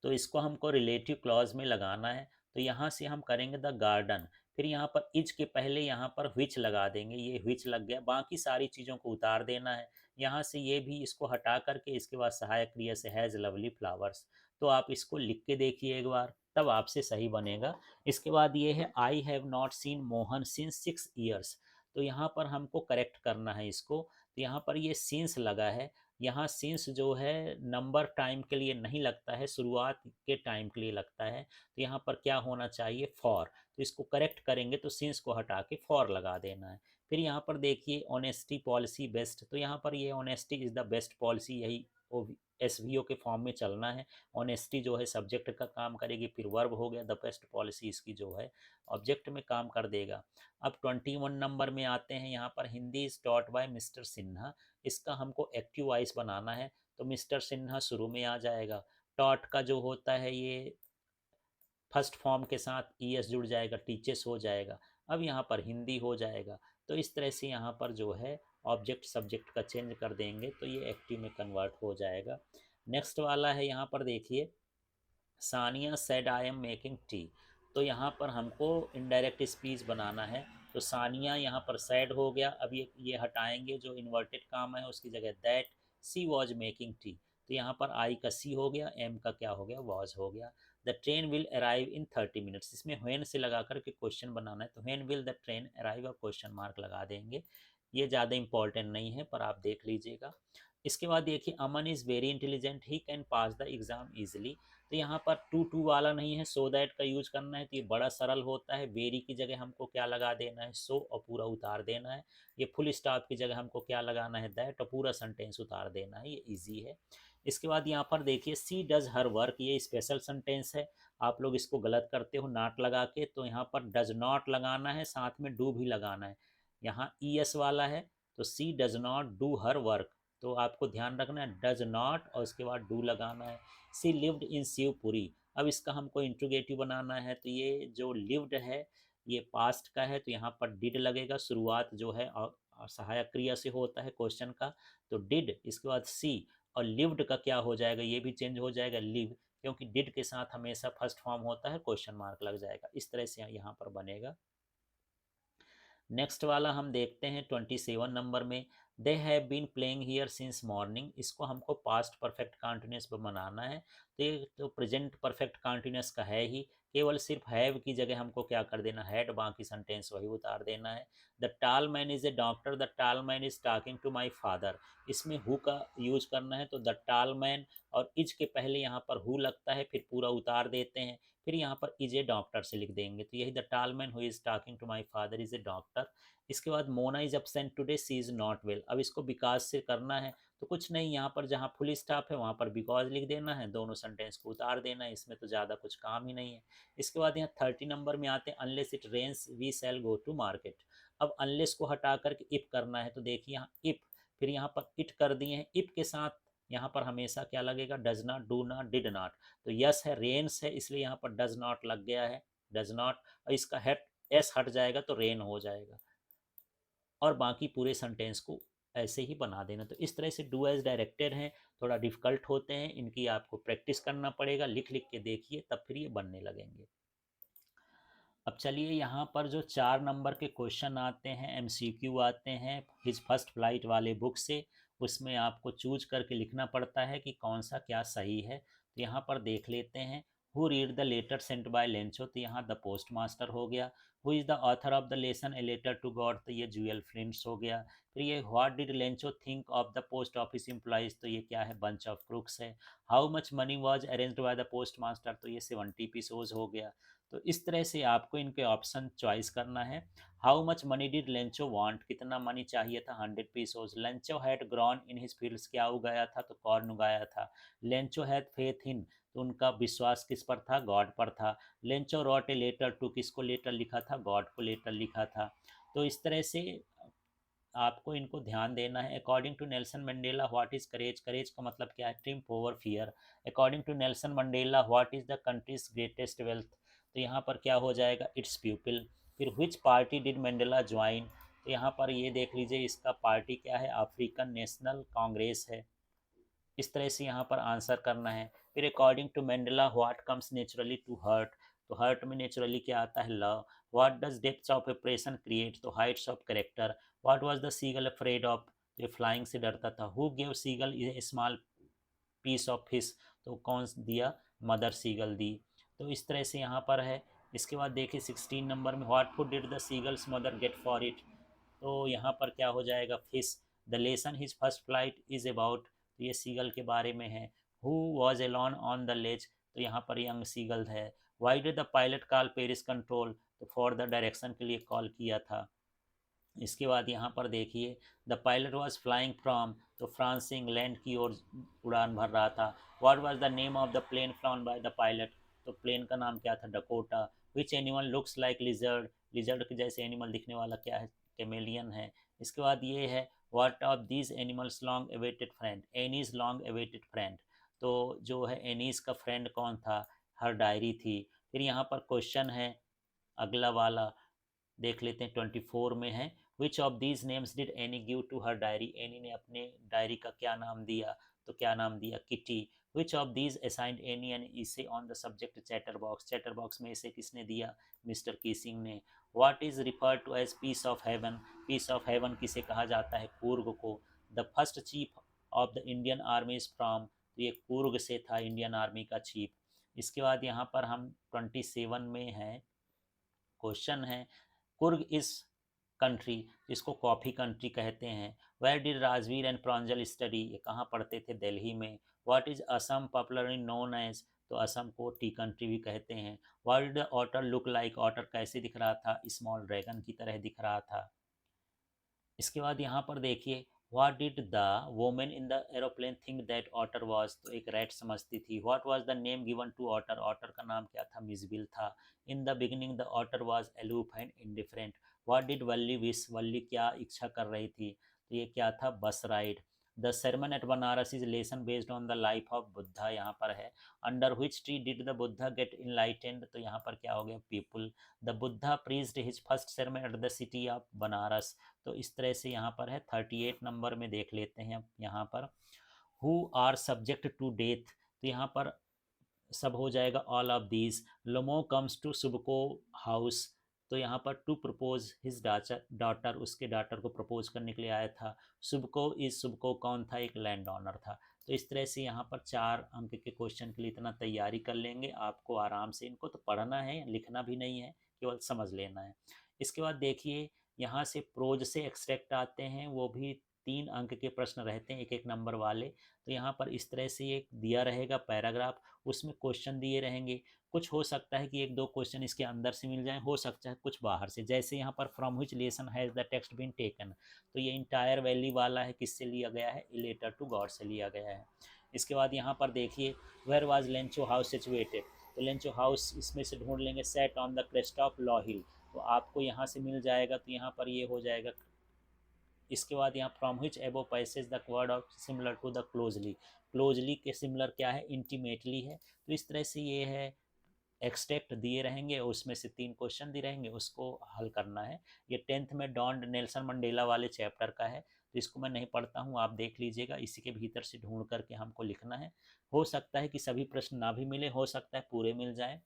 तो इसको हमको रिलेटिव क्लॉज में लगाना है, तो यहाँ से हम करेंगे द गार्डन, फिर यहाँ पर इज के पहले यहाँ पर विच लगा देंगे, ये विच लग गया, बाकी सारी चीज़ों को उतार देना है। यहाँ से ये भी इसको हटा करके इसके बाद सहायक क्रिया से हैज़ लवली फ्लावर्स। तो आप इसको लिख के देखिए एक बार, तब आपसे सही बनेगा। इसके बाद ये है, I have not seen Mohan since 6 years. तो यहाँ पर हमको करेक्ट करना है इसको, तो यहाँ पर ये सिंस लगा है, यहाँ सिंस जो है नंबर टाइम के लिए नहीं लगता है, शुरुआत के टाइम के लिए लगता है। तो यहाँ पर क्या होना चाहिए, फॉर। तो इसको करेक्ट करेंगे तो सिंस को हटा के फॉर लगा देना है। फिर यहाँ पर देखिए, ऑनेस्टी पॉलिसी बेस्ट, तो यहाँ पर ये honesty is the best policy, यही एस वी ओ के फॉर्म में चलना है। ऑनेस्टी जो है सब्जेक्ट का काम करेगी, फिर वर्ब हो गया, द बेस्ट पॉलिसी इसकी जो है ऑब्जेक्ट में काम कर देगा। अब 21 नंबर में आते हैं, यहाँ पर Hindi is taught by mister Sinha. इसका हमको एक्टिव वॉइस बनाना है, तो मिस्टर सिन्हा शुरू में आ जाएगा। टॉट का जो होता है ये फर्स्ट फॉर्म के साथ ई एस जुड़ जाएगा, टीचर्स हो जाएगा। अब यहाँ पर हिंदी हो जाएगा। तो इस तरह से यहाँ पर जो है ऑब्जेक्ट सब्जेक्ट का चेंज कर देंगे, तो ये एक्टिव में कन्वर्ट हो जाएगा। नेक्स्ट वाला है, यहाँ पर देखिए, Sania said I am making tea. तो यहाँ पर हमको इनडायरेक्ट स्पीच बनाना है, तो सानिया यहाँ पर सैड हो गया। अब ये हटाएंगे, जो इन्वर्टेड काम है उसकी जगह that she was making tea. तो यहाँ पर आई का सी हो गया, एम का क्या हो गया, वॉज हो गया। The train will arrive in 30 minutes, इसमें व्हेन से लगा करके क्वेश्चन बनाना है, तो when will the train arrive और क्वेश्चन मार्क लगा देंगे। ये ज़्यादा इंपॉर्टेंट नहीं है, पर आप देख लीजिएगा। इसके बाद देखिए, Aman is very intelligent, he can pass the exam easily. तो यहाँ पर टू वाला नहीं है, सो दैट का यूज करना है, तो ये बड़ा सरल होता है। वेरी की जगह हमको क्या लगा देना है, सो, और पूरा उतार देना है। ये फुल स्टॉप की जगह हमको क्या लगाना है, दैट, और पूरा सेंटेंस उतार देना है। ये इजी है। इसके बाद यहाँ पर देखिए, सी डज हर वर्क, ये स्पेशल सेंटेंस है। आप लोग इसको गलत करते हो नॉट लगा के, तो यहाँ पर डज नॉट लगाना है, साथ में डू भी लगाना है। यहाँ ई एस वाला है, तो she does not do her work, तो आपको ध्यान रखना है डज नॉट और उसके बाद डू लगाना है। She lived in Shivpuri. अब इसका हमको इंट्रोगेटिव बनाना है, तो ये जो लिव्ड है ये पास्ट का है, तो यहाँ पर डिड लगेगा, शुरुआत जो है और सहायक क्रिया से होता है क्वेश्चन का, तो डिड, इसके बाद सी, और लिव्ड का क्या हो जाएगा, ये भी चेंज हो जाएगा, लिव, क्योंकि डिड के साथ हमेशा फर्स्ट फॉर्म होता है, क्वेश्चन मार्क लग जाएगा। इस तरह से यहाँ पर बनेगा। नेक्स्ट वाला हम देखते हैं 27 नंबर में, they have been playing here since morning. इसको हमको पास्ट परफेक्ट कॉन्टिन्यूस पर बनाना है, तो ये तो प्रेजेंट परफेक्ट कॉन्टिन्यूस का है ही, केवल सिर्फ हैव की जगह हमको क्या कर देना, हैड, बाकी सेंटेंस वही उतार देना है। The tall man is a doctor, the tall man is talking to my father. इसमें हु का यूज करना है, तो द टाल मैन, और इज के पहले यहाँ पर हु लगता है, फिर पूरा उतार देते हैं, फिर यहाँ पर इज ए डॉक्टर से लिख देंगे, तो यही the tall man who is talking to my father is a doctor. इसके बाद Mona is absent today, she is not well. अब इसको बिकॉज से करना है तो कुछ नहीं, यहाँ पर जहाँ फुल स्टॉप है वहाँ पर बिकॉज लिख देना है, दोनों सेंटेंस को उतार देना है, इसमें तो ज़्यादा कुछ काम ही नहीं है। इसके बाद यहाँ 30 नंबर में आते हैं, unless it rains we shall go to market. अब अनलेस को हटा करके इफ करना है, तो देखिए यहाँ इफ, फिर यहाँ पर इट कर दिए हैं, इफ के साथ यहाँ पर हमेशा क्या लगेगा, does not, do not, did not. तो यस है, रेन्स है, इसलिए यहाँ पर डज नॉट लग गया है, डज नॉट, और इसका हेड एस हट जाएगा तो रेन हो जाएगा, और बाकी पूरे सेंटेंस को ऐसे ही बना देना। तो इस तरह से डू एज डायरेक्टेड हैं, थोड़ा डिफिकल्ट होते हैं, इनकी आपको प्रैक्टिस करना पड़ेगा, लिख लिख के देखिए तब फिर ये बनने लगेंगे। अब चलिए यहाँ पर जो 4 नंबर के क्वेश्चन आते हैं, एमसीक्यू आते हैं हिज फर्स्ट फ्लाइट वाले बुक से, उसमें आपको चूज करके लिखना पड़ता है कि कौन सा क्या सही है। तो यहाँ पर देख लेते हैं, who read the letter sent by Lencho, तो यहाँ द पोस्ट मास्टर हो गया। Who is the author of the lesson a letter to God, तो ये जूएल फ्लिंट्स हो गया। फिर ये what did Lencho think of the post office employees, तो ये क्या है, बंच ऑफ क्रूक्स है। How much money was arranged by the post master, तो ये 70 पीसोज हो गया। तो इस तरह से आपको इनके ऑप्शन चॉइस करना है। How much money did Lencho want, कितना मनी चाहिए था, 100 pesos. Lencho had grown in his fields, क्या उगाया था, तो कॉर्न उगाया था। लेंचो हैड फेथ इन, तो उनका विश्वास किस पर था, गॉड पर था। Lencho wrote a letter to, किसको लेटर लिखा था, गॉड को लेटर लिखा था। तो इस तरह से आपको इनको ध्यान देना है। According to Nelson Mandela what is courage, courage का मतलब क्या है, triumph over fear. According to Nelson Mandela what is the country's greatest wealth, तो यहाँ पर क्या हो जाएगा, इट्स पीपल। फिर which party did Mandela join, तो यहाँ पर ये देख लीजिए, इसका पार्टी क्या है, अफ्रीकन नेशनल कांग्रेस है। इस तरह से यहाँ पर आंसर करना है। फिर according to Mandela what comes naturally to heart, तो हर्ट में नेचुरली क्या आता है, love. What does depths of operation create, तो heights of character. What was the seagull afraid of, ये फ्लाइंग से डरता था। Who give seagull a small piece of fish, तो कौन दिया, मदर सीगल दी। तो इस तरह से यहाँ पर है। इसके बाद देखिए 16 नंबर में, what food did the seagulls mother get for it, तो यहाँ पर क्या हो जाएगा, fish. The lesson his first flight is about, तो ये सीगल के बारे में है। Who was Elon on the ledge, तो यहाँ पर यंग सीगल है। Why did the pilot call Paris control, तो फॉर द डायरेक्शन के लिए कॉल किया था। इसके बाद यहाँ पर देखिए, the pilot was flying from, तो फ्रांस से इंग्लैंड की ओर उड़ान भर रहा था। What was the name of the plane flown by the pilot, तो प्लेन का नाम क्या था, Dakota. Which animal looks like lizard, lizard के जैसे एनिमल दिखने वाला क्या है, कैमेलियन है। इसके बाद ये है, what of these animals long awaited friend, Annie's long awaited friend, तो जो है एनीज का फ्रेंड कौन था, हर डायरी थी। फिर यहाँ पर क्वेश्चन है अगला वाला, देख लेते हैं 24 में है, which of these names did Anne give to her diary, Anne ने अपने डायरी का क्या नाम दिया, तो क्या नाम दिया, Kitty. Which of these assigned Anne an essay on the subject chatterbox, chatterbox में इसे किसने दिया, मिस्टर कीसिंग ने। What is refer to as piece of heaven, piece of heaven किसे कहा जाता है, कूर्ग को। The first chief of the Indian army is from, तो ये कूर्ग से था, इंडियन आर्मी का चीफ। इसके बाद यहाँ पर हम 27 में है, क्वेश्चन है, कुर्ग इस कंट्री, इसको कॉफ़ी कंट्री कहते हैं। Where did Rajvir and Pranjal study, ये कहाँ पढ़ते थे, दिल्ली में। What is Assam popularly known as, तो असम को टी कंट्री भी कहते हैं। What did otter look like, otter कैसे दिख रहा था, स्मॉल ड्रैगन की तरह दिख रहा था। इसके बाद यहाँ पर देखिए, what did the women in the aeroplane think that otter was, तो एक रैट समझती थी। What was the name given to otter, otter का नाम क्या था, मिसबिल था। In the beginning the otter was aloof and indifferent. What did Valli wish, Valli क्या इच्छा कर रही थी, तो ये क्या था, bus ride. The sermon at Benares is lesson based on the life of Buddha, यहाँ पर है। Under which tree did the Buddha get enlightened, तो यहाँ पर क्या हो गया, peepal. The Buddha preached his first sermon at the city of Benares, तो इस तरह से यहाँ पर है। 38 नंबर में देख लेते हैं यहाँ पर, who are subject to death, तो यहाँ पर सब हो जाएगा all of these. Lomov comes to Chubukov house, तो यहाँ पर टू प्रपोज हिज डॉटर, उसके डॉटर को प्रपोज करने के लिए आया था। सुबको इज, सुबको कौन था, एक लैंड ऑनर था। तो इस तरह से यहाँ पर 4 अंक के क्वेश्चन के लिए इतना तैयारी कर लेंगे, आपको आराम से इनको तो पढ़ना है, लिखना भी नहीं है, केवल समझ लेना है। इसके बाद देखिए, यहाँ से प्रोज से एक्सट्रैक्ट आते हैं, वो भी 3 अंक के प्रश्न रहते हैं, एक एक नंबर वाले। तो यहाँ पर इस तरह से ये दिया रहेगा पैराग्राफ, उसमें क्वेश्चन दिए रहेंगे। कुछ हो सकता है कि एक दो क्वेश्चन इसके अंदर से मिल जाए, हो सकता है कुछ बाहर से। जैसे यहाँ पर from which lesson has the text been taken, तो ये इंटायर वैली वाला है, किससे लिया गया है, ए लेटर टू गॉड से लिया गया है। इसके बाद यहाँ पर देखिए where was Lencho house situated, तो लेंचो हाउस इसमें से ढूंढ लेंगे, set on the crest of low hill, तो आपको यहाँ से मिल जाएगा, तो यहाँ पर ये हो जाएगा। इसके बाद यहाँ from which above passage the word of similar to the closely, closely के सिमिलर क्या है, इंटीमेटली है। तो इस तरह से ये है, एक्सट्रैक्ट दिए रहेंगे, उसमें से 3 क्वेश्चन दिए रहेंगे, उसको हल करना है। ये 10th में डॉन नेल्सन मंडेला वाले चैप्टर का है, तो इसको मैं नहीं पढ़ता हूँ, आप देख लीजिएगा, इसी के भीतर से ढूंढ करके हमको लिखना है। हो सकता है कि सभी प्रश्न ना भी मिले, हो सकता है पूरे मिल जाए।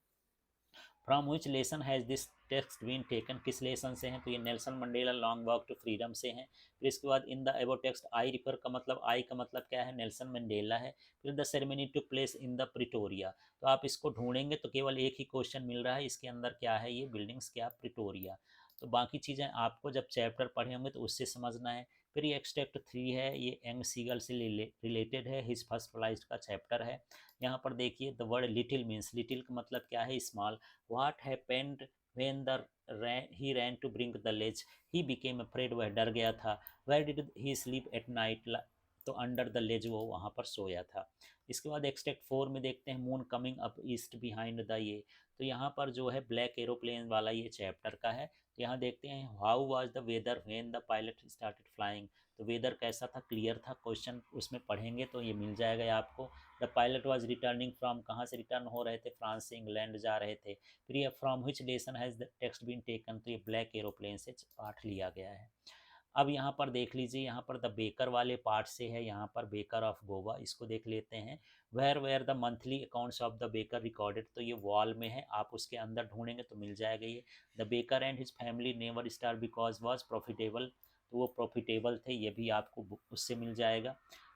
From which lesson has this text been taken, किस लेसन से हैं, तो ये Nelson Mandela long walk to freedom से हैं। फिर इसके बाद in the above text I refer का मतलब, आई का मतलब क्या है, नेल्सन मंडेला है। फिर the ceremony took place in the Pretoria, तो आप इसको ढूंढेंगे तो केवल एक ही क्वेश्चन मिल रहा है, इसके अंदर क्या है, ये बिल्डिंग्स क्या, प्रिटोरिया। तो बाकी चीज़ें आपको जब चैप्टर पढ़े होंगे तो उससे समझना है। फिर ये एक्सट्रैक्ट 3 है, ये यंग सीगल से रिलेटेड है, हिज फर्स्ट फ्लाइट का चैप्टर है। यहाँ पर देखिए the word little means, little का मतलब क्या है, small. What happened when the he ran to brink the ledge, he became afraid, वह डर गया था। Where did he sleep at night, तो अंडर द लेज, वो वहाँ पर सोया था। इसके बाद एक्सट्रैक्ट 4 में देखते हैं moon coming up east behind the ये, तो यहाँ पर जो है ब्लैक एरोप्लेन वाला ये चैप्टर का है। तो यहाँ देखते हैं how was the weather when the pilot started flying, तो वेदर कैसा था, क्लियर था, क्वेश्चन उसमें पढ़ेंगे तो ये मिल जाएगा आपको। The pilot was returning from, कहाँ से रिटर्न हो रहे थे, फ्रांस से इंग्लैंड जा रहे थे। फिर ये from which lesson has the text been taken, तो ये ब्लैक एरोप्लेन से पाठ लिया गया है। अब यहाँ पर देख लीजिए, यहाँ पर द बेकर वाले पार्ट से है, यहाँ पर बेकर ऑफ गोवा, इसको देख लेते हैं। Where were the monthly accounts of the baker recorded, तो ये वॉल में है, आप उसके अंदर ढूंढेंगे तो मिल जाएगा ये। The baker and his family never star because was profitable, तो वो प्रॉफिटेबल थे, ये भी आपको उससे मिल जाएगा।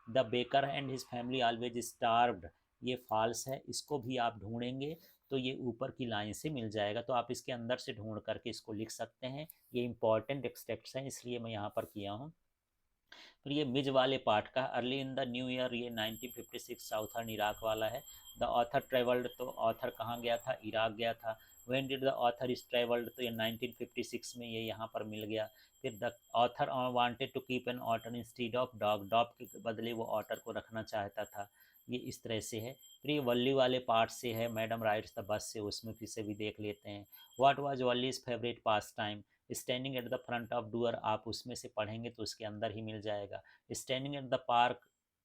The baker and his family always starved, ये फॉल्स है, इसको भी आप ढूंढेंगे तो ये ऊपर की लाइन से मिल जाएगा, तो आप इसके अंदर से ढूंढ करके इसको लिख सकते हैं। ये इंपॉर्टेंट एक्सट्रैक्ट्स हैं, इसलिए मैं यहाँ पर किया हूँ। फिर ये मिज वाले पार्ट का, early in the new year, ये 1956 साउथर्न इराक वाला है। द ऑथर ट्रेवल्ड, तो ऑथर कहाँ गया था, इराक गया था। When did the author is travelled, तो ये 1956 में ये यहाँ पर मिल गया। फिर the author wanted to keep an otter instead of dog, dog के बदले वो ऑटर को रखना चाहता था, ये इस तरह से है। फिर ये वल्ली वाले पार्ट से है, मैडम राइट्स द बस से, उसमें फिर से भी देख लेते हैं। What was Valli's favourite pastime, standing at the front of door, आप उसमें से पढ़ेंगे तो उसके अंदर ही मिल जाएगा। स्टैंडिंग एट द पार्क,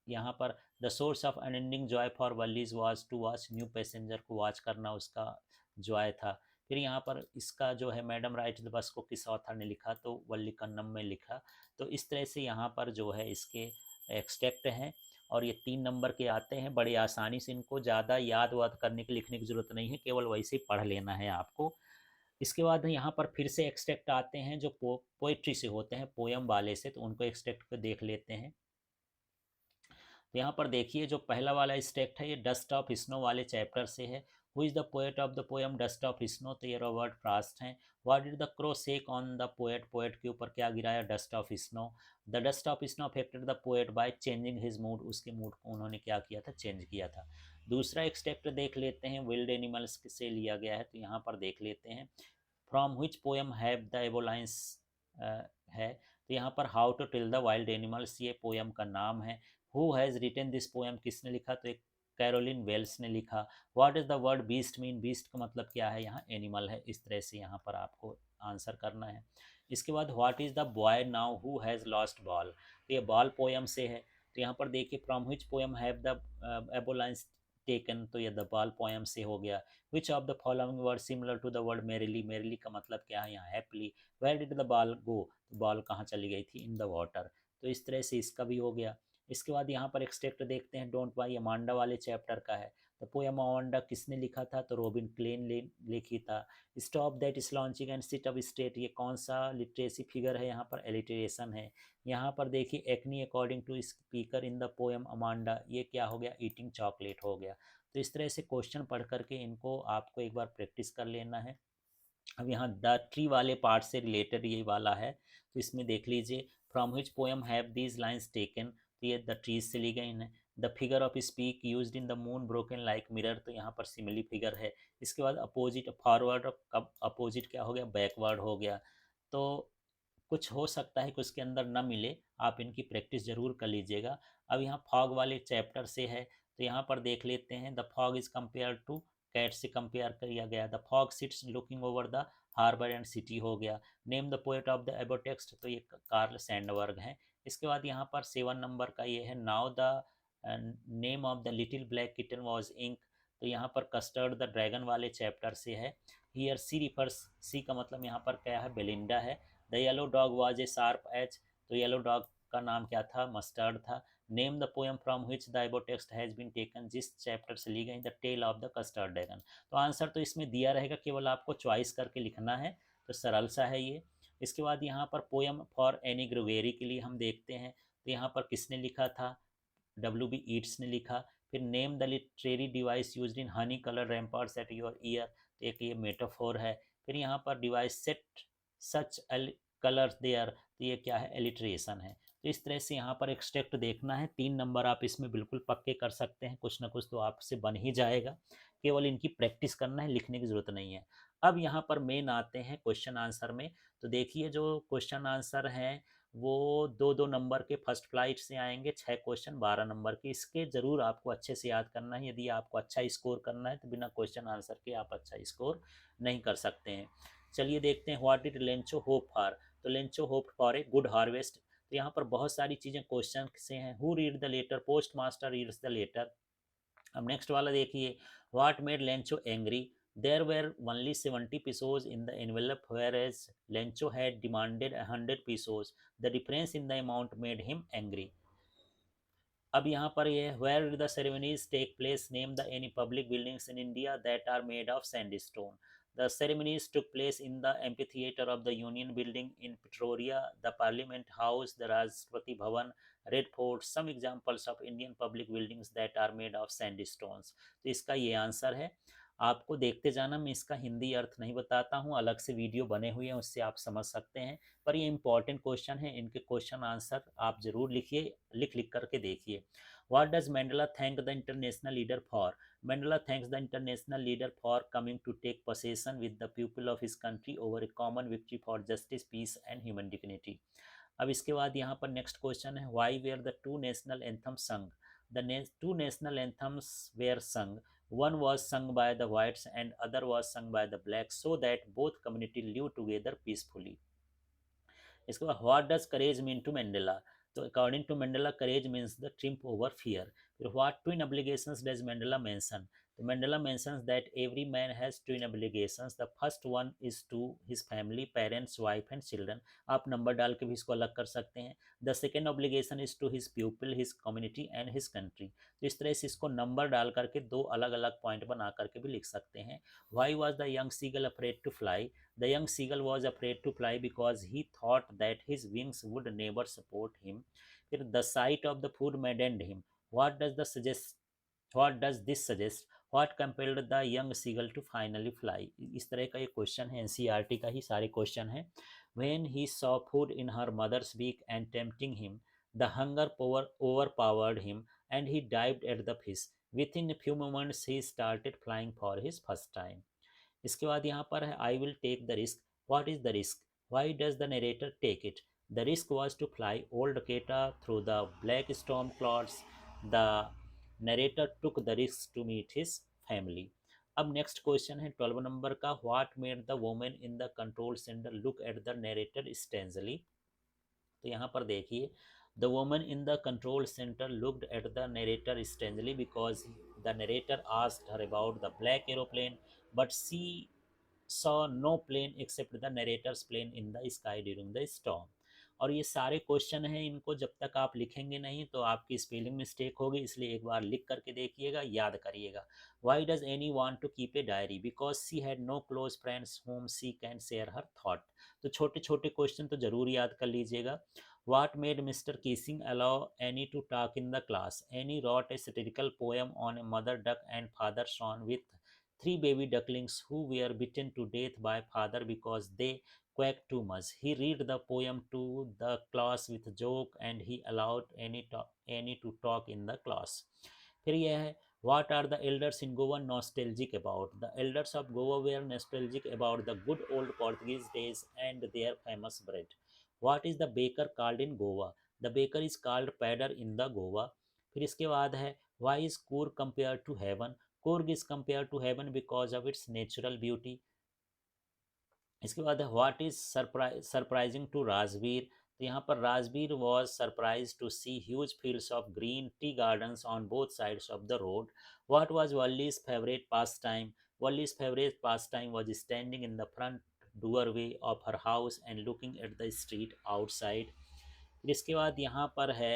यहाँ पर the source of unending joy for Valli's was to watch new passenger, को वॉच करना उसका जॉय था। फिर यहाँ पर इसका जो है मैडम राइट द बस को किस ऑथर ने लिखा, तो वल्ली कन्नम में लिखा। तो इस तरह से यहाँ पर जो है इसके एक्सट्रैक्ट हैं, और ये 3 नंबर के आते हैं, बड़ी आसानी से, इनको ज़्यादा याद वाद करने की लिखने की ज़रूरत नहीं है, केवल वैसे ही पढ़ लेना है आपको। इसके बाद यहाँ पर फिर से एक्सट्रैक्ट आते हैं जो पोइट्री से होते हैं, पोयम वाले से, तो उनको एक्सट्रैक्ट को देख लेते हैं। तो यहाँ पर देखिए जो पहला वाला एक्सट्रैक्ट है, ये डस्ट ऑफ स्नो वाले चैप्टर से है। Who is the poet of the poem dust of snow, तो ये रॉबर्ट फ्रॉस्ट हैं। What did the crow shake on the poet, poet के ऊपर क्या गिराया, dust of snow. The dust of snow affected the poet by changing his mood, उसके mood को उन्होंने क्या किया था, चेंज किया था। दूसरा एक्सट्रैक्ट देख लेते हैं, विल्ड एनिमल्स से लिया गया है, तो यहाँ पर देख लेते हैं। From which poem have the above lines है, तो यहाँ पर how to tell the wild animals, ये पोएम का नाम है। Who has written this poem, किसने लिखा, तो एक कैरोलिन वेल्स ने लिखा। What is the word beast mean, beast का मतलब क्या है, यहाँ एनिमल है। इस तरह से यहाँ पर आपको आंसर करना है। इसके बाद what is the boy now who has lost ball, तो ये बॉल पोएम से है। तो यहाँ पर देखिए from which poem have the above lines taken, तो ये द बॉल पोएम से हो गया। Which of the following word similar to the word merrily, merrily का मतलब क्या है, यहाँ happily. Where did the ball go, ball कहाँ चली गई थी, इन द वाटर। तो इस तरह से इसका भी हो गया। इसके बाद यहाँ पर एक्सट्रैक्ट देखते हैं, डोंट बाई अमांडा वाले चैप्टर का है। तो पोएम अमांडा किसने लिखा था, तो रॉबिन क्लेन लिखी था। Stop that launching and sit up state, ये कौन सा लिटरेसी फिगर है, यहाँ पर एलिटरेशन है। यहाँ पर देखिए एक्नी according to speaker in the poem Amanda, ये क्या हो गया, ईटिंग चॉकलेट हो गया। तो इस तरह से क्वेश्चन पढ़ करके इनको आपको एक बार प्रैक्टिस कर लेना है। अब यहाँ द ट्री वाले पार्ट से रिलेटेड ये वाला है, तो इसमें देख लीजिए। From which poem have these lines taken, तो ये द ट्रीज से ली गई हैं। The figure of speak used in the moon broken like mirror, तो यहाँ पर सिमिली फिगर है। इसके बाद अपोजिट फॉरवर्ड, कब अपोजिट क्या हो गया, बैकवर्ड हो गया। तो कुछ हो सकता है कि उसके अंदर न मिले, आप इनकी प्रैक्टिस जरूर कर लीजिएगा। अब यहाँ फॉग वाले चैप्टर से है, तो यहाँ पर देख लेते हैं। The fog is compare to cat से कंपेयर किया गया। The fog sits looking over the harbour and city हो गया। Name the poet of the above text, तो ये कार्ल सैंडबर्ग है। इसके बाद यहाँ पर 7 नंबर का ये है, now the name of the little black kitten was Ink, तो यहाँ पर कस्टर्ड द ड्रैगन वाले चैप्टर से है। हियर सी रिफर्स, सी का मतलब यहाँ पर क्या है, बेलिंडा है। The yellow dog was a sharp edge, तो येलो डॉग का नाम क्या था, मस्टर्ड था। Name the poem from which the above text has been taken, जिस चैप्टर से ली गई, the tale of the custard dragon. तो आंसर तो इसमें दिया रहेगा, केवल आपको चॉइस करके लिखना है, तो सरल सा है ये। इसके बाद यहाँ पर पोएम फॉर एनी ग्रोवेरी के लिए हम देखते हैं, तो यहाँ पर किसने लिखा था, W.B. ईट्स ने लिखा। फिर name the literary device used in honey colour ramparts at your ear, तो एक ये मेटाफोर है। फिर यहाँ पर device set such colours there, तो ये क्या है, एलिट्रेशन है। तो इस तरह से यहाँ पर एक्सट्रैक्ट देखना है। 3 नंबर आप इसमें बिल्कुल पक्के कर सकते हैं, कुछ ना कुछ तो आपसे बन ही जाएगा, केवल इनकी प्रैक्टिस करना है, लिखने की ज़रूरत नहीं है। अब यहाँ पर मेन आते हैं क्वेश्चन आंसर में। तो देखिए जो क्वेश्चन आंसर हैं वो 2-2 नंबर के फर्स्ट फ्लाइट से आएंगे, 6 क्वेश्चन 12 नंबर के। इसके ज़रूर आपको अच्छे से याद करना है, यदि आपको अच्छा स्कोर करना है तो बिना क्वेश्चन आंसर के आप अच्छा स्कोर नहीं कर सकते हैं। चलिए देखते हैं, what did Lencho hope for, तो Lencho hope for a good harvest, तो यहाँ पर बहुत सारी चीज़ें क्वेश्चन से हैं। Who read the letter, postmaster reads the letter. अब नेक्स्ट वाला देखिए, what made Lencho angry, there were only 70 pesos in the envelope whereas Lencho had demanded 100 pesos, the difference in the amount made him angry. अब यहाँ पर ये where the ceremonies take place, name the any public buildings in India that are made of sandstone. The ceremonies took place in the amphitheatre of the Union Building in Pretoria, the Parliament House, the Rashtrapati Bhavan, Red Fort, some examples of Indian public buildings that are made of sandstones. तो इसका ये answer है। आपको देखते जाना, मैं इसका हिंदी अर्थ नहीं बताता हूँ, अलग से वीडियो बने हुए हैं, उससे आप समझ सकते हैं। पर ये इंपॉर्टेंट क्वेश्चन है, इनके क्वेश्चन आंसर आप जरूर लिखिए, लिख करके देखिए। What does Mandela thank the international leader for, Mandela thanks the international leader for coming to take possession with the people of his country over a common victory for justice, peace and human dignity. अब इसके बाद यहाँ पर next question है, why were the two national anthems sung, the two national anthems were sung, one was sung by the whites and other was sung by the blacks so that both community live together peacefully। इसके बाद what does courage mean to Mandela, तो according to Mandela courage means the triumph over fear. फिर what twin obligations does Mandela mention, तो Mandela mentions that every man has twin obligations, the first one is to his family, parents, wife and children. आप number डाल के भी इसको अलग कर सकते हैं। The second obligation is to his people, his community and his country. तो इस तरह से इसको नंबर डाल करके 2 अलग अलग पॉइंट बना करके भी लिख सकते हैं। Why was the young seagull afraid to fly, the young seagull was afraid to fly because he thought that his wings would never support him. फिर the sight of the food maddened him. What does the suggest? What does this suggest? What compelled the young seagull to finally fly? इस तरह का ये question है, NCERT का ही सारे question है। When he saw food in her mother's beak and tempting him, the hunger overpowered him, and he dived at the fish. Within a few moments, he started flying for his first time. इसके बाद यहाँ पर है, I will take the risk, what is the risk, why does the narrator take it, the risk was to fly old Dakota through the black storm clouds, the narrator took the risk to meet his family. अब next question है 12 number का, what made the women in the control centre look at the narrator strangely. तो यहाँ पर देखिए, the woman in the control centre looked at the narrator strangely because the narrator asked her about the black aeroplane but she saw no plane except the narrator's plane in the sky during the storm. और ये सारे question हैं, इनको जब तक आप लिखेंगे नहीं तो आपकी स्पेलिंग मिस्टेक होगी, इसलिए एक बार लिख करके देखिएगा, याद करिएगा। Why does Anne want to keep a diary, because she had no close friends whom she can share her thought. तो छोटे छोटे क्वेश्चन तो जरूर याद कर लीजिएगा। What made Mr. Keesing allow Annie to talk in the class? Annie wrote a satirical poem on a mother duck and father swan with 3 baby ducklings who were beaten to death by father because they quacked too much. He read the poem to the class with a joke and he allowed any to talk in the class. फिर यह है, what are the elders in Goa nostalgic about? The elders of Goa were nostalgic about the good old Portuguese days and their famous bread. What is the baker called in Goa? The baker is called padder in the Goa. फिर इसके बाद है, why is Coorg compared to heaven? Coorg is compared to heaven because of its natural beauty. इसके बाद है, what is surprising to Rajvir? तो यहाँ पर Rajvir was surprise to see huge fields of green tea gardens on both sides of the road. What was Valli's favourite pastime? Valli's favourite pastime was standing in the front doorway of her house and looking at the street outside. फिर इसके बाद यहाँ पर है,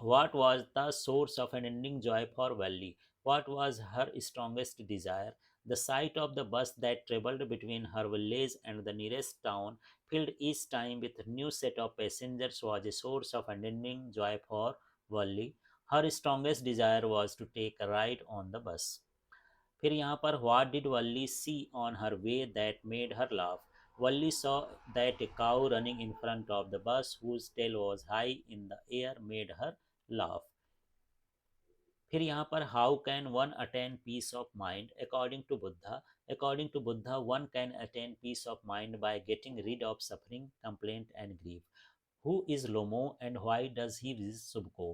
what was the source of unending joy for Valley? What was her strongest desire? The sight of the bus that traveled between her village and the nearest town, filled each time with a new set of passengers, was a source of unending joy for Valley. Her strongest desire was to take a ride on the bus. फिर यहाँ पर, what did Valli see on her way that made her laugh? Valli saw that a cow running in front of the bus, whose tail was high in the air, made her laugh. फिर यहाँ पर, how can one attain peace of mind according to Buddha one can attain peace of mind by getting rid of suffering complaint and grief. Who is Lomo and why does he visit Subko?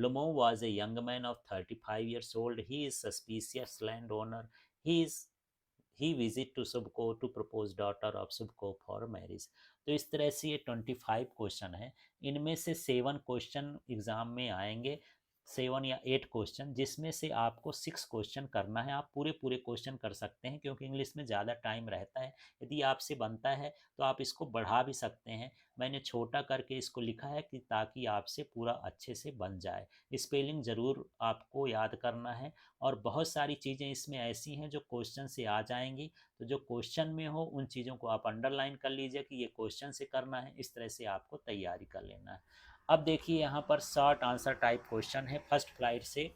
Lomo was a young man of 35 years old. He is suspicious landowner. He is he visit to Chubukov to propose daughter of Chubukov for marriage. तो इस तरह से ये 25 question है. इनमें से 7 question exam में आएंगे, 7 या 8 क्वेश्चन, जिसमें से आपको 6 क्वेश्चन करना है. आप पूरे पूरे क्वेश्चन कर सकते हैं क्योंकि इंग्लिश में ज़्यादा टाइम रहता है. यदि आपसे बनता है तो आप इसको बढ़ा भी सकते हैं. मैंने छोटा करके इसको लिखा है कि ताकि आपसे पूरा अच्छे से बन जाए. स्पेलिंग ज़रूर आपको याद करना है और बहुत सारी चीज़ें इसमें ऐसी हैं जो क्वेश्चन से आ जाएंगी. तो जो क्वेश्चन में हो उन चीज़ों को आप अंडरलाइन कर लीजिए कि ये क्वेश्चन से करना है. इस तरह से आपको तैयारी कर लेना है. अब देखिए यहाँ पर शॉर्ट आंसर टाइप क्वेश्चन है. फर्स्ट फ्लाइट से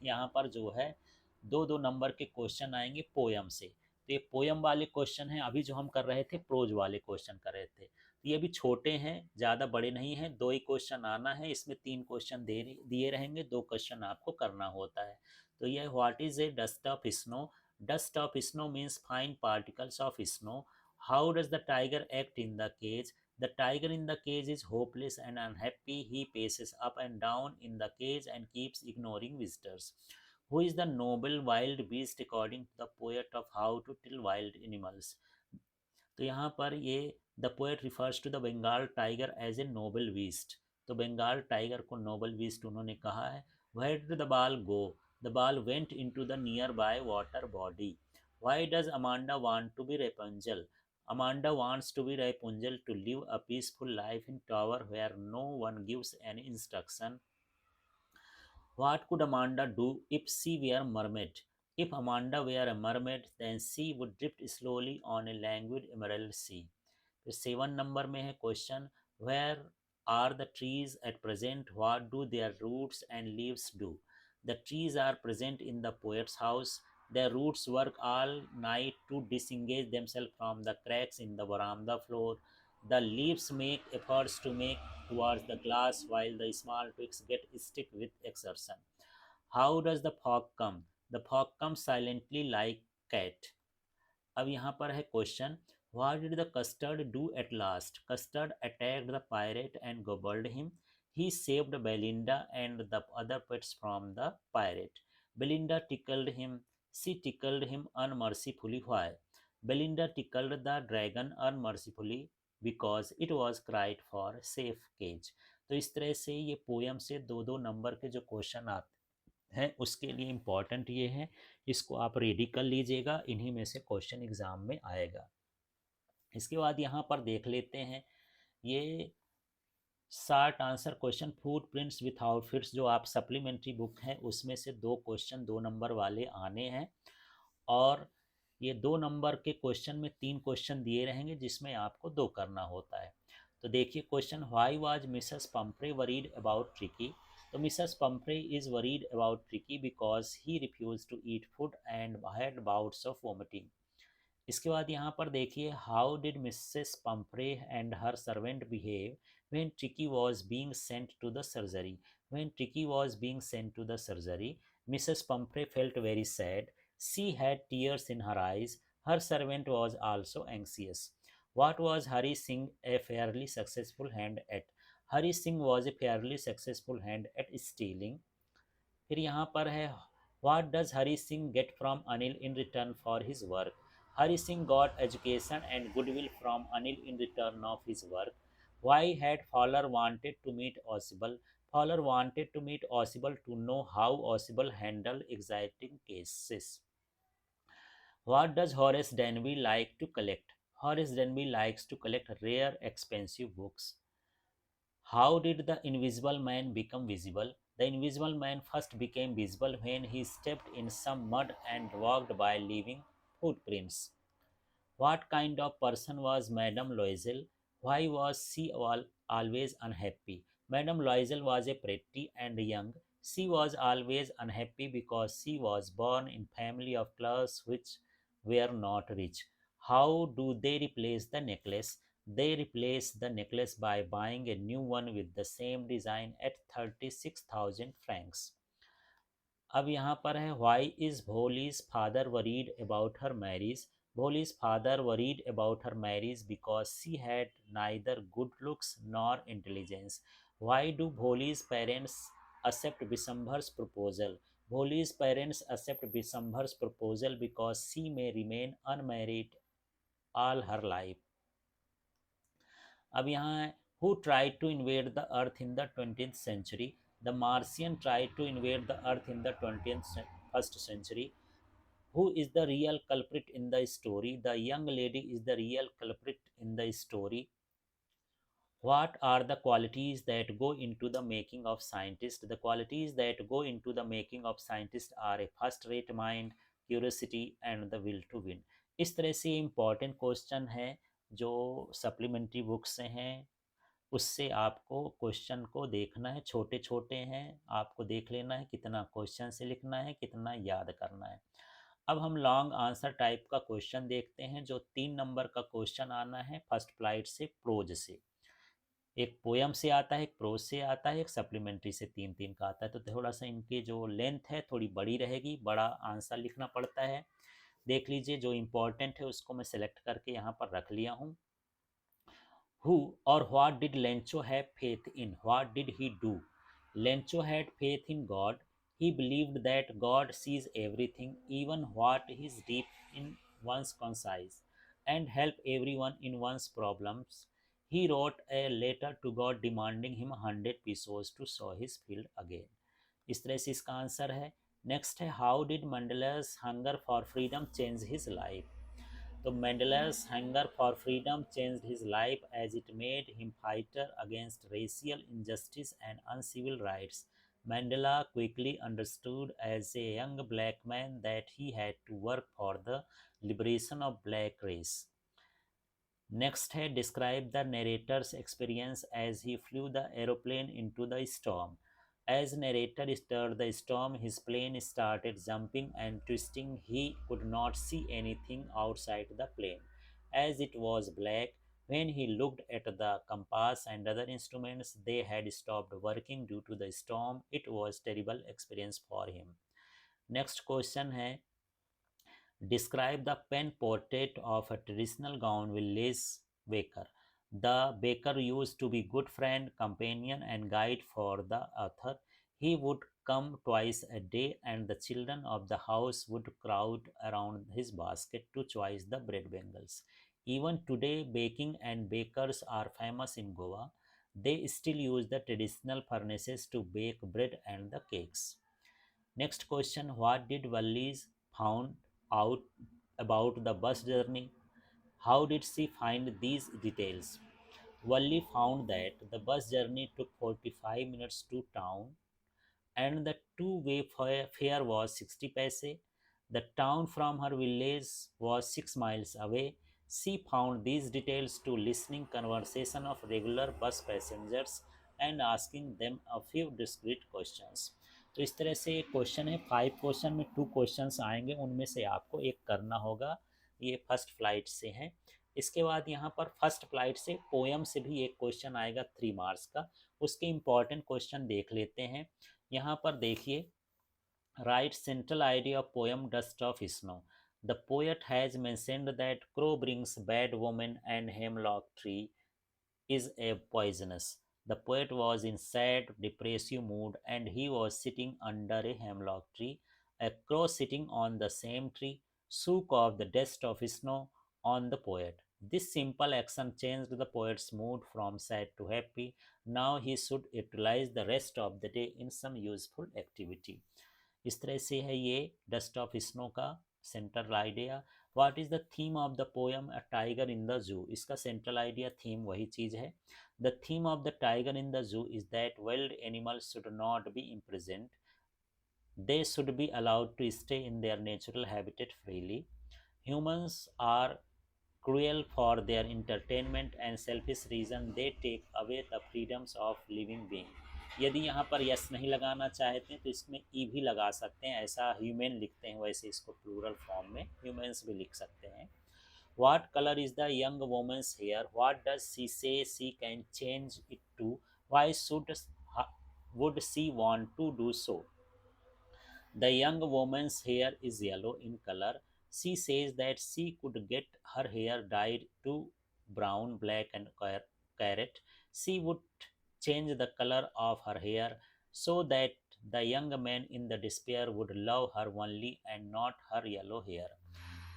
यहाँ पर जो है 2-2 नंबर के क्वेश्चन आएंगे पोयम से. तो ये पोयम वाले क्वेश्चन हैं. अभी जो हम कर रहे थे प्रोज वाले क्वेश्चन कर रहे थे. तो ये भी छोटे हैं, ज़्यादा बड़े नहीं हैं. 2 ही क्वेश्चन आना है. इसमें 3 क्वेश्चन दिए रहेंगे, 2 क्वेश्चन आपको करना होता है. तो ये, what is a dust of snow? Dust of snow means fine particles of snow. How does the tiger act in the cage? The tiger in the cage is hopeless and unhappy. He paces up and down in the cage and keeps ignoring visitors. Who is the noble wild beast according to the poet of How to Tell Wild Animals? तो यहाँ पर ये, the poet refers to the Bengal tiger as a noble beast. तो Bengal tiger को noble beast उन्होंने कहा है. Where did the ball go? The ball went into the nearby water body. Why does Amanda want to be Rapunzel? Amanda wants to be Rapunzel to live a peaceful life in tower where no one gives any instruction. What could Amanda do if she were a mermaid? If Amanda were a mermaid, then she would drift slowly on a languid emerald sea. फिर 7 number में है question, where are the trees at present? What do their roots and leaves do? The trees are present in the poet's house. Their roots work all night to disengage themselves from the cracks in the veranda floor. The leaves make efforts to make towards the glass while the small twigs get stick with exertion. How does the fog come? The fog comes silently like cat. अब यहाँ पर है question, what did the custard do at last? Custard attacked the pirate and gobbled him. He saved Belinda and the other pets from the pirate. Belinda tickled him. She tickled him unmercifully. Why? Belinda tickled the dragon unmercifully because it was cried for safe cage. तो इस तरह से ये poem से 2-2 number के जो question आते हैं उसके लिए इम्पॉर्टेंट ये है. इसको आप रेडी कर लीजिएगा, इन्हीं में से क्वेश्चन एग्जाम में आएगा. इसके बाद यहाँ पर देख लेते हैं ये short answer question, foot prints with outfits, जो आप सप्लीमेंट्री बुक है उसमें से 2 क्वेश्चन 2 नंबर वाले आने हैं. और ये 2 नंबर के क्वेश्चन में 3 क्वेश्चन दिए रहेंगे जिसमें आपको 2 करना होता है. तो देखिए question, why was Mrs Pumphrey worried about Tricki? तो Mrs Pumphrey is worried about Tricki because he refuse to eat food and had bouts of vomiting. इसके बाद यहाँ पर देखिए, how did Mrs Pumphrey and her servant behave when Tricki was being sent to the surgery. When Tricki was being sent to the surgery, Mrs Pumphrey felt very sad, she had tears in her eyes, her servant was also anxious. What was Hari Singh a fairly successful hand at? Hari Singh was a fairly successful hand at stealing. फिर यहाँ पर है, what does Hari Singh get from Anil in return for his work? Hari Singh got education and goodwill from Anil in return of his work. Why had Fowler wanted to meet Ausable? Fowler wanted to meet Ausable to know how Ausable handle exciting cases. What does Horace Denby like to collect? Horace Denby likes to collect rare, expensive books. How did the Invisible Man become visible? The Invisible Man first became visible when he stepped in some mud and walked by leaving footprints. What kind of person was Madame Loisel? Why was she always unhappy? Madame Loisel was a pretty and young. She was always unhappy because she was born in family of class which were not rich. How do they replace the necklace? They replace the necklace by buying a new one with the same design at 36,000 francs. अब यहाँ पर है, why is Bholi's father worried about her marriage? Bholi's father worried about her marriage because she had neither good looks nor intelligence. Why do Bholi's parents accept Bisambhar's proposal? Bholi's parents accept Bisambhar's proposal because she may remain unmarried all her life. अब यहाँ है, who tried to invade the earth in the 20th century? The Martian tried to invade the earth in the 21st century. Who is the real culprit in the story? The young lady is the real culprit in the story. What are the qualities that go into the making of scientist? The qualities that go into the making of scientist are a first rate mind, curiosity and the will to win. इस तरह से important question है जो supplementary book से हैं, उससे आपको question को देखना है, छोटे छोटे हैं, आपको देख लेना है कितना क्वेश्चन से लिखना है, कितना याद करना है. अब हम लॉन्ग आंसर टाइप का क्वेश्चन देखते हैं, जो 3 नंबर का क्वेश्चन आना है फर्स्ट फ्लाइट से, प्रोज से. एक पोयम से आता है, एक प्रोज से आता है, एक सप्लीमेंट्री से, 3 3 का आता है. तो थोड़ा सा इनकी जो लेंथ है थोड़ी बड़ी रहेगी, बड़ा आंसर लिखना पड़ता है. देख लीजिए, जो इम्पोर्टेंट है उसको मैं सेलेक्ट करके यहाँ पर रख लिया हूँ. Who or what did Lencho have faith in? What did he do? Lencho had faith in God. He believed that God sees everything, even what is deep in one's conscience, and help everyone in one's problems. He wrote a letter to God demanding him 100 pesos to sow his field again. इस तरह से इसका answer है. Next है, how did Mandela's hunger for freedom change his life? तो Mandela's hunger for freedom changed his life as it made him fighter against racial injustice and uncivil rights. Mandela quickly understood as a young black man that he had to work for the liberation of black race. Next है, describe the narrator's experience as he flew the aeroplane into the storm. As narrator stirred the storm, his plane started jumping and twisting. He could not see anything outside the plane, as it was black. When he looked at the compass and other instruments, they had stopped working due to the storm. It was terrible experience for him. Next question है, describe the pen portrait of a traditional gown village baker. The baker used to be good friend, companion, and guide for the author. He would come twice a day, and the children of the house would crowd around his basket to choose the bread bangles. Even today, baking and bakers are famous in Goa. They still use the traditional furnaces to bake bread and the cakes. Next question, what did Wallis found out about the bus journey? How did she find these details? Walli found that the bus journey took 45 minutes to town and the two-way fare was 60 paise. The town from her village was 6 miles away. She found these details to listening conversation of regular bus passengers and asking them a few discreet questions. तो इस तरह से question है, 5 question में 2 questions आएंगे, उनमें से आपको एक करना होगा. ये फर्स्ट फ्लाइट से हैं। इसके बाद यहाँ पर फर्स्ट फ्लाइट से पोयम से भी एक क्वेश्चन आएगा 3 मार्क्स का, उसके इम्पॉर्टेंट क्वेश्चन देख लेते हैं। यहाँ पर देखिए, right central idea of poem Dust of Snow. The poet has mentioned that crow brings bad woman and hemlock tree is a poisonous. The poet was in sad, depressive mood and he was sitting under a hemlock tree. A crow sitting on the same tree shook off the dust of snow on the poet. This simple action changed the poet's mood from sad to happy. Now he should utilize the rest of the day in some useful activity. इस तरह से है ये dust of snow का central idea. What is the theme of the poem a tiger in the zoo, इसका central idea theme वही चीज है। The theme of the tiger in the zoo is that wild animals should not be imprisoned, they should be allowed to stay in their natural habitat freely. Humans are cruel for their entertainment and selfish reason, they take away the freedoms of living being. यदि यहाँ पर yes नहीं लगाना चाहते हैं तो इसमें ई भी लगा सकते हैं, ऐसा ह्यूमन लिखते हैं वैसे इसको प्लूरल फॉर्म में ह्यूमन्स भी लिख सकते हैं। What color is the young woman's hair? What does she say she can change it to? Why would she want to do so? The young woman's hair is yellow in color. She says that she could get her hair dyed to brown, black, and carrot. She would change the color of her hair so that the young man in the despair would love her only and not her yellow hair.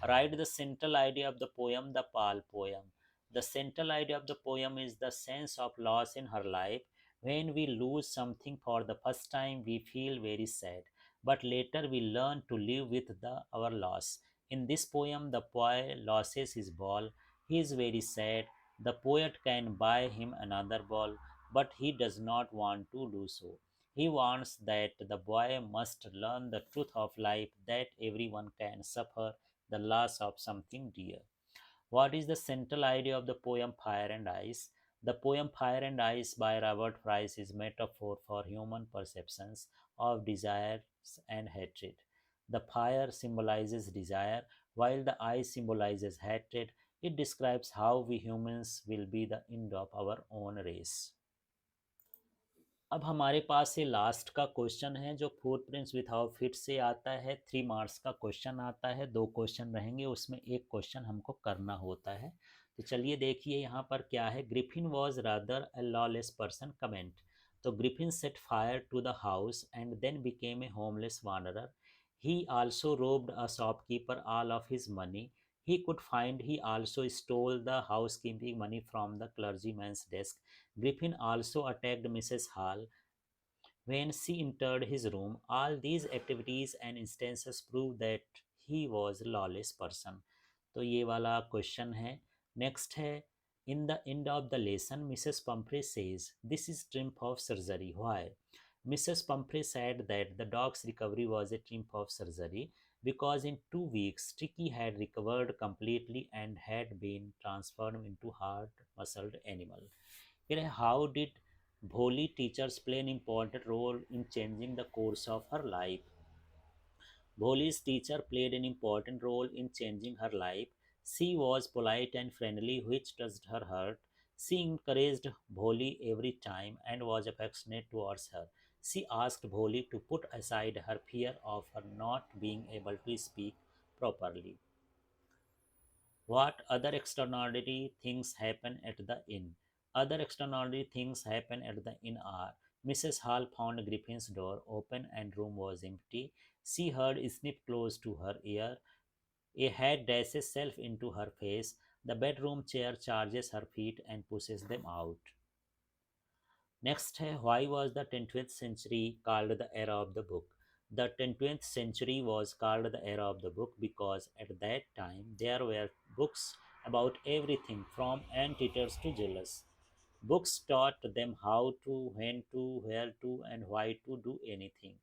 Write the central idea of the poem, the Pal poem. The central idea of the poem is the sense of loss in her life. When we lose something for the first time, we feel very sad, but later we learn to live with our loss. In this poem, the boy loses his ball. He is very sad. The poet can buy him another ball, but he does not want to do so. He wants that the boy must learn the truth of life, that everyone can suffer the loss of something dear. What is the central idea of the poem Fire and Ice? The poem Fire and Ice by Robert Frost is metaphor for human perceptions of desires and hatred. The fire symbolizes desire, while the ice symbolizes hatred. It describes how we humans will be the end of our own race. अब हमारे पास ये last का question है जो food prints without fit से आता है। 3 marks का क्वेश्चन आता है, 2 क्वेश्चन रहेंगे, उसमें एक क्वेश्चन हमको करना होता है। तो चलिए देखिए यहाँ पर क्या है। Griffin was rather a lawless person comment. तो Griffin set fire to the house and then became a homeless wanderer. He also robbed a shopkeeper all of his money. He could find he also stole the housekeeping money from the clergyman's desk. Griffin also attacked Mrs. Hall when she entered his room. All these activities and instances prove that he was a lawless person. तो ये वाला question है। Next है, in the end of the lesson Mrs Pomfrey says this is triumph of surgery why. Mrs. Pumphrey said that the dog's recovery was a triumph of surgery because in 2 weeks Tricky had recovered completely and had been transformed into hard-muscled animal. Here, how did Bholi teachers play an important role in changing the course of her life? Bholi's teacher played an important role in changing her life. She was polite and friendly, which touched her heart. She encouraged Bholi every time and was affectionate towards her. She asked Bholi to put aside her fear of her not being able to speak properly. What other extraordinary things happen at the inn? Other extraordinary things happen at the inn are Mrs. Hall found Griffin's door open and room was empty. She heard a snip close to her ear. A hat dashes self into her face. The bedroom chair charges her feet and pushes them out. Next है, why was the 20th century called the era of the book? The 20th century was called the era of the book because at that time there were books about everything from anteaters to jewelers. Books taught them how to, when to, where to, and why to do anything.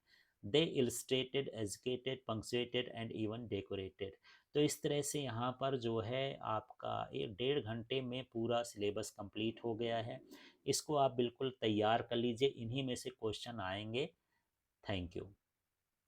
They illustrated, educated, punctuated and even decorated. तो इस तरह से यहाँ पर जो है आपका ये 1.5 घंटे में पूरा सिलेबस कंप्लीट हो गया है। इसको आप बिल्कुल तैयार कर लीजिए, इन्हीं में से क्वेश्चन आएंगे। Thank you.